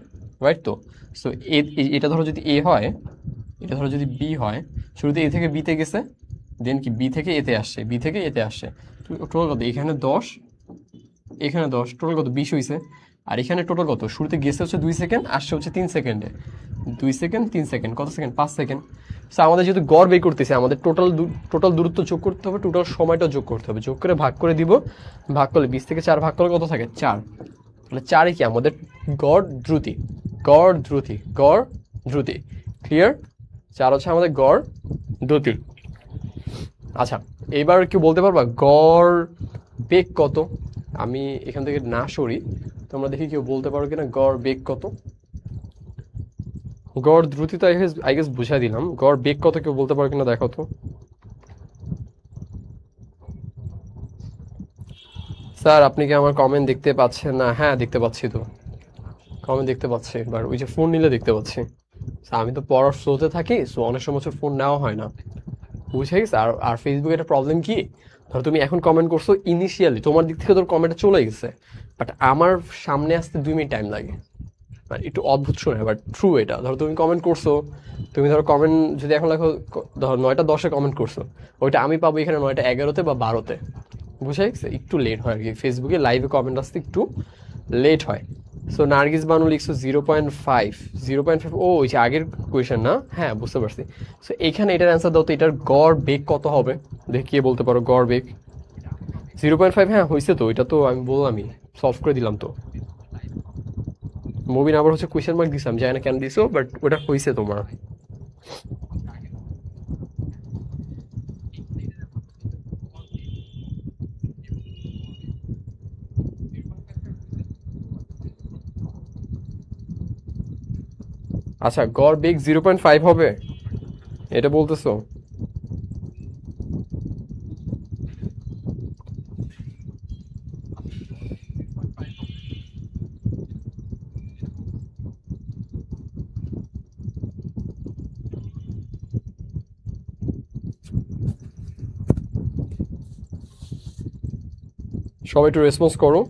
Speaker 1: রাইট তো। সো এটা ধরো যদি এ হয়, এটা ধরো যদি বি হয়, শুরুতে এ থেকে বিতে গেছে, দেন কি বি থেকে এতে আসছে, বি থেকে এতে আসছে, টোটাল কত, এখানে 10, এখানে 10, টোটাল কত, 20 হয়েছে। আর এখানে টোটাল কত, শুরুতে গেছে হচ্ছে 2 সেকেন্ড, আসছে হচ্ছে 3 সেকেন্ডে, 2 সেকেন্ড 3 সেকেন্ড, কত সেকেন্ড, 5 সেকেন্ড। সো আমাদের যেহেতু গড় বের করতেছে, আমাদের টোটাল দূরত্ব যোগ করতে হবে, টোটাল সময়টা যোগ করতে হবে, যোগ করে ভাগ করে দিব, ভাগ করলে 20 থেকে 4 ভাগ করলে কত থাকে, 4। তাহলে 4ই কি আমাদের গড় দ্রুতি, গড় দ্রুতি, ক্লিয়ার। 4 হচ্ছে আমাদের গড় দ্রুতি। আচ্ছা, এবার কেউ বলতে পারবা গড় বেগ কত, আমি এখান থেকে না সরি, তোমরা দেখি কেউ বলতে পারো কিনা গড় বেগ কত। গড় দ্রুতি তো আই গেস বুঝাই দিলাম, গড় বেগ কত কেউ বলতে পারো কিনা দেখো তো। স্যার আপনি কি আমার কমেন্ট দেখতে পাচ্ছেন না, হ্যাঁ দেখতে পাচ্ছি তো, কমেন্ট দেখতে পাচ্ছি, এবার ওই যে ফোন নিলে দেখতে পাচ্ছি। আমি তো পড়ার ফ্লোতে থাকি, সো অনেক সময় ফোন নেওয়া হয় না, বুঝে গেছে। আর ফেসবুকে একটা প্রবলেম কি, ধরো তুমি এখন কমেন্ট করছো, ইনিশিয়ালি তোমার দিক থেকে তোর কমেন্টটা চলে গেছে, বাট আমার সামনে আসতে 2 মিনিট টাইম লাগে, মানে একটু অদ্ভুত শোনে, বাট ট্রু এটা। ধরো তুমি কমেন্ট করছো, তুমি ধরো কমেন্ট যদি এখন লেখো, ধরো 9টা 10-এ কমেন্ট করছো, ওইটা আমি পাবো এখানে 9টা 11-তে বা 12-তে, বুঝে গেছে, একটু লেট হয় আর কি, ফেসবুকে লাইভে কমেন্ট আসতে একটু লেট হয়। সো নার্গিস বানু লিখছো 0.5, 0.5, ও ওই যে আগের কোয়েশ্চেন না, হ্যাঁ বুঝতে পারছি। সো এখানে এটার অ্যান্সার দাও তো, এটার গড় বেগ কত হবে, দেখিয়ে বলতে পারো গড় বেগ। 0.5, হ্যাঁ হয়েছে তো, এটা তো আমি বললামই, সলভ করে দিলাম তো। মুভিন আবার হচ্ছে কোয়েশ্চেন মার্ক দিছিলাম, জানি না কেন দিছো, বাট ওটা হয়েছে তোমার। আচ্ছা, গড় বেগ 0.5 হবে এটা বলতেছো? সবাই একটু রেসপন্স করো।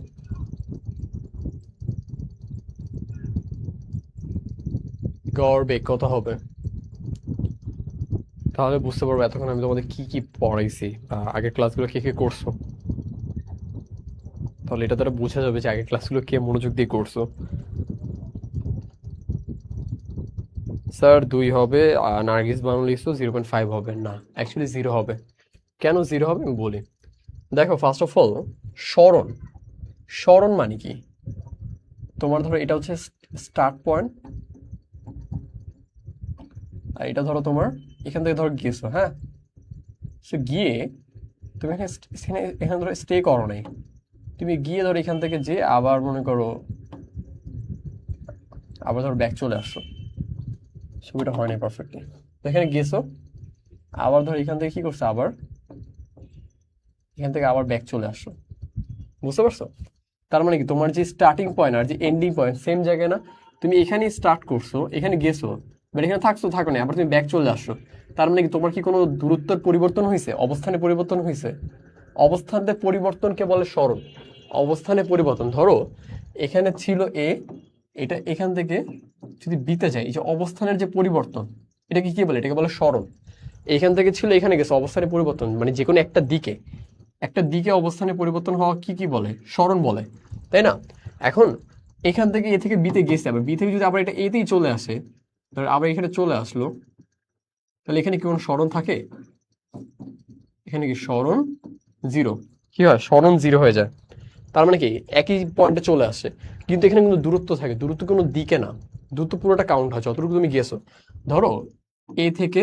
Speaker 1: গড় বেগ কত হবে? তাহলে বুঝতে পারবো এতক্ষণ আমি তোমাদের কি কি পড়াইছি বা আগের ক্লাসগুলো কে কে করছো। তাহলে এটা দ্বারা বোঝা যাবে যে আগের ক্লাসগুলো কে মনোযোগ দিয়ে করছো। স্যার 2 হবে, আর নার্গিস বানু লিখছো 0.5 হবে না, অ্যাকচুয়ালি 0 হবে। কেন 0 হবে আমি বলি। দেখো, ফার্স্ট অফ অল স্মরণ, স্মরণ মানে কি? তোমার ধরো এটা হচ্ছে স্টার্ট পয়েন্ট, আর এটা ধরো তোমার এখান থেকে ধরো গেছো, হ্যাঁ। সে গিয়ে তুমি এখানে ধরো স্টে করো নাই, তুমি গিয়ে ধরো এখান থেকে যে আবার মনে করো আবার ধরো ব্যাক চলে আসছো, ছবিটা হয়নি পারফেক্টলি। তো এখানে গেছো, আবার ধরো এখান থেকে কি করছো, আবার এখান থেকে আবার ব্যাক চলে আসছো, বুঝতে পারছো? তার মানে কি তোমার যে স্টার্টিং পয়েন্ট আর যে এন্ডিং পয়েন্ট সেম জায়গায় না? তুমি এখানে স্টার্ট করছো, এখানে গেছো, বাট এখানে থাকো না, আবার তুমি ব্যাক চলে আসছো। তার মানে কি তোমার কি কোনো দূরত্বের পরিবর্তন হয়েছে, অবস্থানে পরিবর্তন হয়েছে? অবস্থানে পরিবর্তনকে বলে স্মরণ। অবস্থানে পরিবর্তন, ধরো এখানে ছিল এ, এটা এখান থেকে যদি বিতে যায়, এই যে অবস্থানের যে পরিবর্তন, এটাকে কি বলে? এটাকে বলে স্মরণ। এখান থেকে ছিল এখানে গেছে, অবস্থানে পরিবর্তন মানে যে কোনো একটা দিকে অবস্থানে পরিবর্তন হওয়া কি কি বলে? স্মরণ বলে, তাই না? এখন এখান থেকে এ থেকে বিতে গেছে, আবার বি থেকে যদি আবার এটা এতেই চলে আসে, ধর আবার এখানে চলে আসলো, তাহলে এখানে কি কোনো স্মরণ থাকে? এখানে কি স্মরণ 0? কি হয়? স্মরণ 0 হয়ে যায়। তার মানে কি একই পয়েন্টে চলে আসে, কিন্তু এখানে কিন্তু দূরত্ব থাকে, দূরত্ব কোনো দিকে না, দূরত্ব পুরোটা কাউন্ট হয় যতটুকু তুমি গেছো। ধরো এ থেকে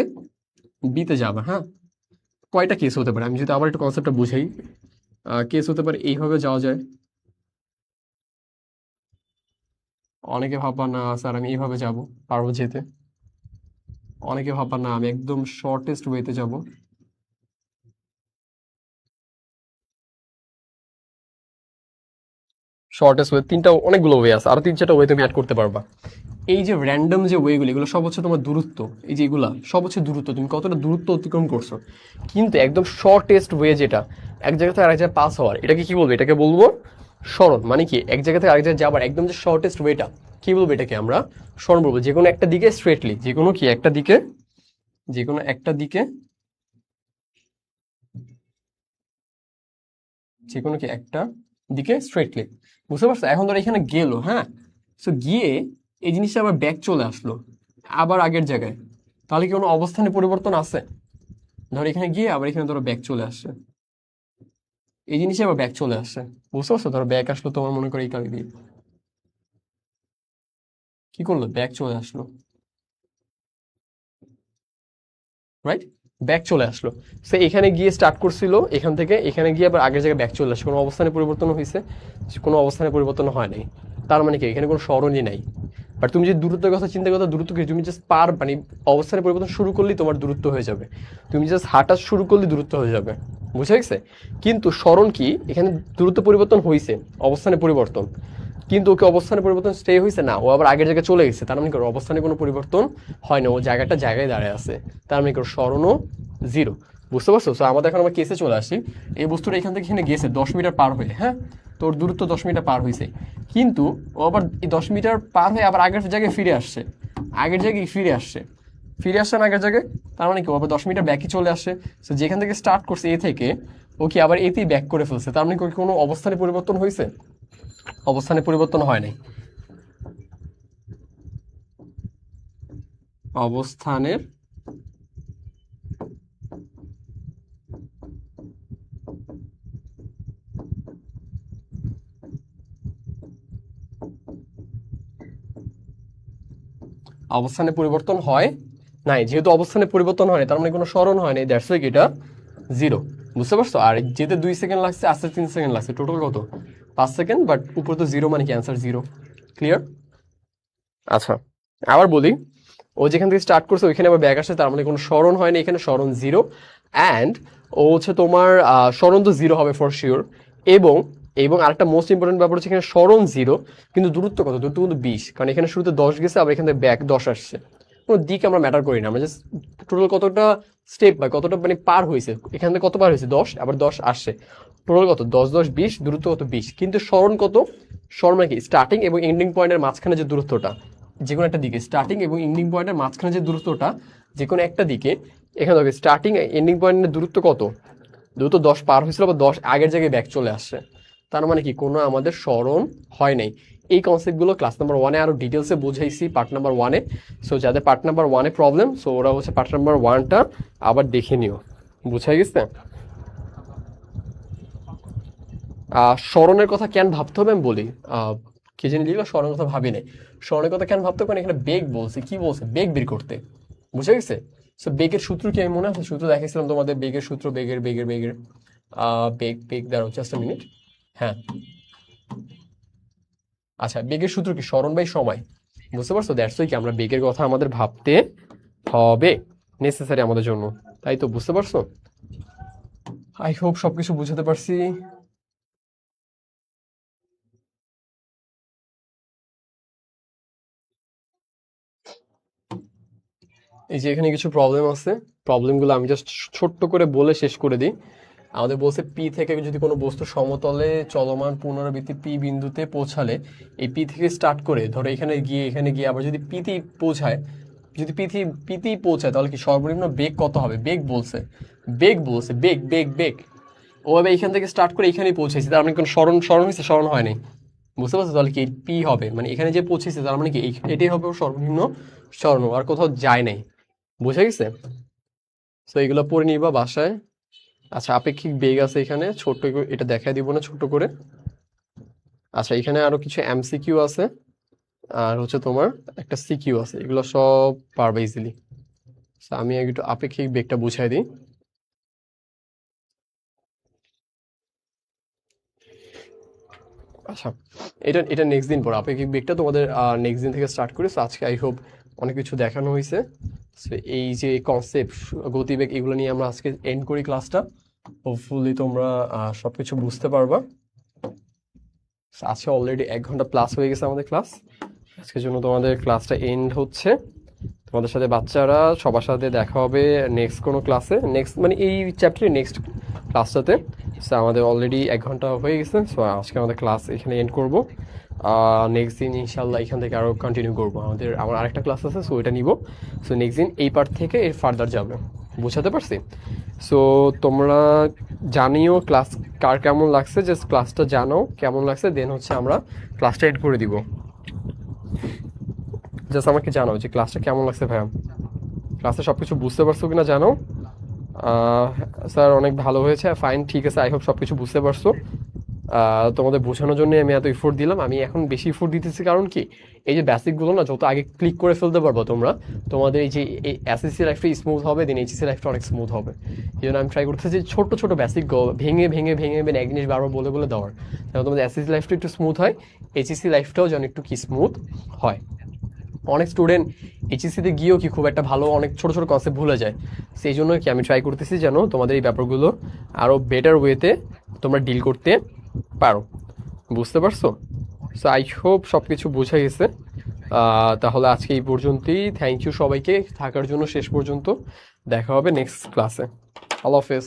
Speaker 1: বিতে যাবে, হ্যাঁ। কয়টা কেস হতে পারে, আমি যদি আবার একটু কনসেপ্টটা বুঝাই। কেস হতে পারে এইভাবে যাওয়া যায়, অনেকে ভাববা না স্যার আমি এইভাবে যাব, পারবো যেতে। অনেকে ভাববা না আমি একদম শর্টেস্ট ওয়েতে যাব। শর্টেস্ট ওয়ে তিনটা, অনেকগুলো ওয়ে আছে, আরো 3-4টা ওয়ে তুমি অ্যাড করতে পারবা। এই যে র্যান্ডম যে ওয়েগুলো, এগুলো সব হচ্ছে তোমার দূরত্ব। এই যে এগুলা সব হচ্ছে দূরত্ব, তুমি কতটা দূরত্ব অতিক্রম করছো। কিন্তু একদম শর্টেস্ট ওয়ে যেটা এক জায়গা থেকে আরেক জায়গায় পাস হওয়ার, এটাকে কি বলবো? এটাকে বলবো সরণ। মানে কি এক জায়গা থেকে আরেক জায়গায় যাবার একদম যে শর্টেস্ট ওয়েটা, কি বলবো? এটাকে আমরা সরণ বলবো। যে কোনো একটা দিকে স্ট্রেটলি, যে কোনো কি একটা দিকে, যে কোনো একটা দিকে, যে কোনো কি একটা দিকে স্ট্রেটলি, বুঝতে পারছো? এখন ধরো এখানে গেলো, হ্যাঁ। সো গিয়ে এই জিনিসটা আবার ব্যাক চলে আসলো, আবার আগের জায়গায়, তাহলে কি কোনো অবস্থানে পরিবর্তন আছে? ধরো এখানে গিয়ে আবার এখানে ধরো ব্যাক চলে আসছে, এই জিনিসে আবার ব্যাক চলে আসছে, বুঝতে পারছো? ধরো ব্যাক আসলো তোমার মনে করো এই কারণে দিয়ে, কি করলো? ব্যাক চলে আসলো, রাইট? ব্যাক চলে আসলো। সে এখানে গিয়ে স্টার্ট করছিল, এখান থেকে এখানে গিয়ে আবার আগের জায়গায় ব্যাক চলে আসছে, কোনো অবস্থানে পরিবর্তন হয়েছে? কোনো অবস্থানে পরিবর্তন হয় নাই। তার মানে কি এখানে কোনো স্মরণই নাই। বাট তুমি যে দূরত্বের কথা চিন্তা করো, দূরত্ব কি? তুমি জাস্ট মানে অবস্থানে পরিবর্তন শুরু করলেই তোমার দূরত্ব হয়ে যাবে, তুমি জাস্ট হাঁটা শুরু করলেই দূরত্ব হয়ে যাবে, বুঝে গেছে? কিন্তু স্মরণ কি? এখানে দূরত্ব পরিবর্তন হয়েছে, অবস্থানে পরিবর্তন, কিন্তু ওকে অবস্থানে পরিবর্তন স্টে হয়েছে না, ও আবার আগের জায়গায় চলে গেছে। তার মানে কি অবস্থানে কোনো পরিবর্তন হয় না, ও জায়গায় দাঁড়ায় আছে। তার মানে কি স্মরণও 0, বুঝতে পারছো? তো আমাদের এখন আমরা কেসে চলে আসি। এই বস্তুটা এখান থেকে এখানে গেছে 10 মিটার পার হয়ে, হ্যাঁ। তোর দূরত্ব 10 মিটার পার হয়েছে, কিন্তু ও আবার এই 10 মিটার পার হয়ে আবার আগের জায়গায় ফিরে আসছে, আগের জায়গায় ফিরে আসছে না আগের জায়গায়। তার মানে কি ও আবার 10 মিটার ব্যাকই চলে আসছে। তো যেখান থেকে স্টার্ট করছে এ থেকে, ও কি আবার এতেই ব্যাক করে ফেলছে। তার মানে কি কোনো অবস্থানে পরিবর্তন হয়েছে? অবস্থানে পরিবর্তন হয় নাই। অবস্থানের অবস্থানে পরিবর্তন হয় নাই, যেহেতু অবস্থানে পরিবর্তন হয় তার মানে কোনো স্মরণ হয় নাই, দ্যাটস লাইক এটা 0, বুঝতে পারছো? আর যেতে 2 সেকেন্ড লাগছে, আসতে 3 সেকেন্ড লাগছে, টোটাল কত? 5 সেকেন্ড। বাট উপরে তো 0, মানে কি অ্যান্সার 0। ক্লিয়ার? আচ্ছা, আবার বলি। ও যেখান থেকে স্টার্ট করছে ওইখানে আবার ব্যাক আসছে, তার মানে কোনো স্মরণ হয়নি, এখানে স্মরণ 0। অ্যান্ড ও হচ্ছে তোমার স্মরণ তো 0 হবে ফর শিওর। এবং এবং আরেকটা মোস্ট ইম্পর্টেন্ট ব্যাপার হচ্ছে এখানে স্মরণ 0, কিন্তু দূরত্ব কত? দূরত্ব কিন্তু 20, কারণ এখানে শুরুতে 10 গেছে, আবার এখানে ব্যাক 10 আসছে। কোনো দিক আমরা ম্যাটার করি না, আমরা জাস্ট টোটাল কতটা স্টেপ বা কতটা মানে পার হয়েছে, এখান থেকে কত পার হয়েছে 10, আবার 10 আসছে, টোটাল কত? 10 10 20, দূরত্ব কত? 20। কিন্তু স্মরণ কত? স্মরণ মানে কি? স্টার্টিং এবং এন্ডিং পয়েন্টের মাঝখানে যে দূরত্বটা, যে কোনো একটা দিকে স্টার্টিং এবং এন্ডিং পয়েন্টের মাঝখানে যে দূরত্বটা, যে কোনো একটা দিকে, এখানে দেখো স্টার্টিং এন্ডিং পয়েন্টের দূরত্ব কত? দূরত্ব 10 পার হয়েছিল, বা 10 আগের জায়গায় ব্যাক চলে আসছে, তার মানে কি কোনো আমাদের স্মরণ হয় নাই। এই কনসেপ্টগুলো ক্লাস নাম্বার 1-এ আরো ডিটেলসে বুঝাইছি, পার্ট নাম্বার 1-এ। সো যাদের পার্ট নাম্বার 1-এ প্রবলেম, সো ওরা হচ্ছে পার্ট নাম্বার 1টা আবার দেখে নিও, বুঝাই গেছে? স্মরণের কথা কেন ভাবতে হবে আমি বলি। কে জানি লিখলো স্মরণের কথা ভাবি নাই। স্মরণের কথা কেন ভাবতে হবে? কারণ এখানে বেগ বলছে, কি বলছে? বেগ বের করতে, বুঝে গেছে? সো বেগের সূত্র কি আমি মনে আছে? সূত্র দেখাইছিলাম তোমাদের, বেগের সূত্র, বেগের বেগের বেগের বেগ বেগ দাঁড়াও জাস্ট আ মিনিট। হ্যাঁ, আচ্ছা, বেগের সূত্র কি? স্মরণ বাই সময়, বুঝতে পারছো? দ্যাটস ওয়াই কি আমরা বেগের কথা আমাদের ভাবতে হবে, নেসেসারি আমাদের জন্য, তাই তো? বুঝতে পারছো? আই হোপ সবকিছু বুঝাতে পারছি। এই যে এখানে কিছু প্রবলেম আছে, প্রবলেমগুলো আমি জাস্ট ছোট্ট করে বলে শেষ করে দিই। আমাদের বলছে পি থেকে যদি কোনো বস্তু সমতলে চলমান পুনরাবৃত্তি পি বিন্দুতে পৌঁছালে, এই পি থেকে স্টার্ট করে ধরো এখানে গিয়ে আবার যদি পিতে পৌঁছায়, যদি পিতেই পৌঁছায়, তাহলে কি সর্বনিম্ন বেগ কত হবে? বেগ বলছে, বেগ বেগ বেগ। ওভাবে এখান থেকে স্টার্ট করে এখানেই পৌঁছেছি, তার মানে কোনো স্মরণ হয়েছে? স্মরণ হয়নি, বুঝতে পারছো? তাহলে কি পি হবে, মানে এখানে যে পৌঁছেছে তার মানে কি এটাই হবে ওর সর্বনিম্ন স্মরণ, আর কোথাও যায় নাই, বুঝে গেছে? তো এগুলো পড়ে নিবা বাসায়। আচ্ছা, আপেক্ষিক বেগ আছে এখানে, ছোট্ট এটা দেখাই দিব না ছোট্ট করে। আচ্ছা, এখানে আরো কিছু এমসিকিউ আছে, আর হচ্ছে তোমার একটা সিকিউ আছে, এগুলো সব পারবে ইজিলি। আমি একটু আপেক্ষিক বেগটা বুঝাই দিই। আচ্ছা, এটা এটা নেক্সট দিন পর আপেক্ষিক বেগটা তোমাদের নেক্সট দিন থেকে স্টার্ট করি। সো আজকে আই হোপ অনেক কিছু দেখানো হয়েছে। সো এই যে কনসেপ্ট গতিবেগ, এগুলো নিয়ে আমরা আজকে এন্ড করি ক্লাসটা। হোপফুলি তোমরা সবকিছু বুঝতে পারবা। আজকে অলরেডি 1 ঘন্টা প্লাস হয়ে গেছে আমাদের ক্লাস। আজকের জন্য তোমাদের ক্লাসটা এন্ড হচ্ছে। তোমাদের সাথে বাচ্চারা সবার সাথে দেখা হবে নেক্সট কোনো ক্লাসে, নেক্সট মানে এই চ্যাপ্টারের নেক্সট ক্লাসটাতে। সো আমাদের অলরেডি 1 ঘন্টা হয়ে গেছে। সো আজকে আমাদের ক্লাস এখানে এন্ড করব। নেক্সট দিন ইনশাল্লাহ এখান থেকে আরও কন্টিনিউ করবো। আমার আরেকটা ক্লাস আছে, সো ওইটা নিব। সো নেক্সট দিন এই পার্ট থেকে এর ফার্দার যাবে, বুঝাতে পারছি? সো তোমরা জানিও ক্লাস কার কেমন লাগছে, জাস্ট ক্লাসটা জানো কেমন লাগছে, দেন হচ্ছে আমরা ক্লাসটা এড করে দিব। জাস্ট আমাকে জানাও যে ক্লাসটা কেমন লাগছে ভাইয়া, ক্লাসে সব কিছু বুঝতে পারছো কিনা জানো। স্যার অনেক ভালো হয়েছে, ফাইন, ঠিক আছে, আই হোপ সব কিছু বুঝতে পারছো। তোমাদের বোঝানোর জন্য আমি এত ইফোর্ট দিলাম। আমি এখন বেশি ইফোর্ট দিতেছি কারণ কি, এই যে বেসিকগুলো না যত আগে ক্লিক করে ফেলতে পারবো তোমরা, তোমাদের এই যে এসএসসি লাইফটা স্মুথ হবে, দেন এইচএসসি লাইফটা অনেক স্মুথ হবে। এই জন্য আমি ট্রাই করতেছি ছোট ছোট বেসিক ভেঙে ভেঙে ভেঙে ভেঙে এক জিনিস বারবার বলে বলে দেওয়ার, যেন তোমাদের এসএসসি লাইফটা একটু স্মুথ হয়, এইচএসসি লাইফটাও যেন একটু কি স্মুথ হয়। অনেক স্টুডেন্ট এইচএসসিতে গিয়েও কি খুব একটা ভালো অনেক ছোট ছোট কনসেপ্ট ভুলে যায়। সেই জন্য কি আমি ট্রাই করতেছি যেন তোমাদের এই ব্যাপারগুলো আরও বেটার ওয়েতে তোমরা ডিল করতে পারো, বুঝতে পারছো? সো আই হোপ সব কিছু বোঝা গেছে। তাহলে আজকে এই পর্যন্তই। থ্যাংক ইউ সবাইকে থাকার জন্য শেষ পর্যন্ত। দেখা হবে নেক্সট ক্লাসে। আল্লাহ হাফেজ।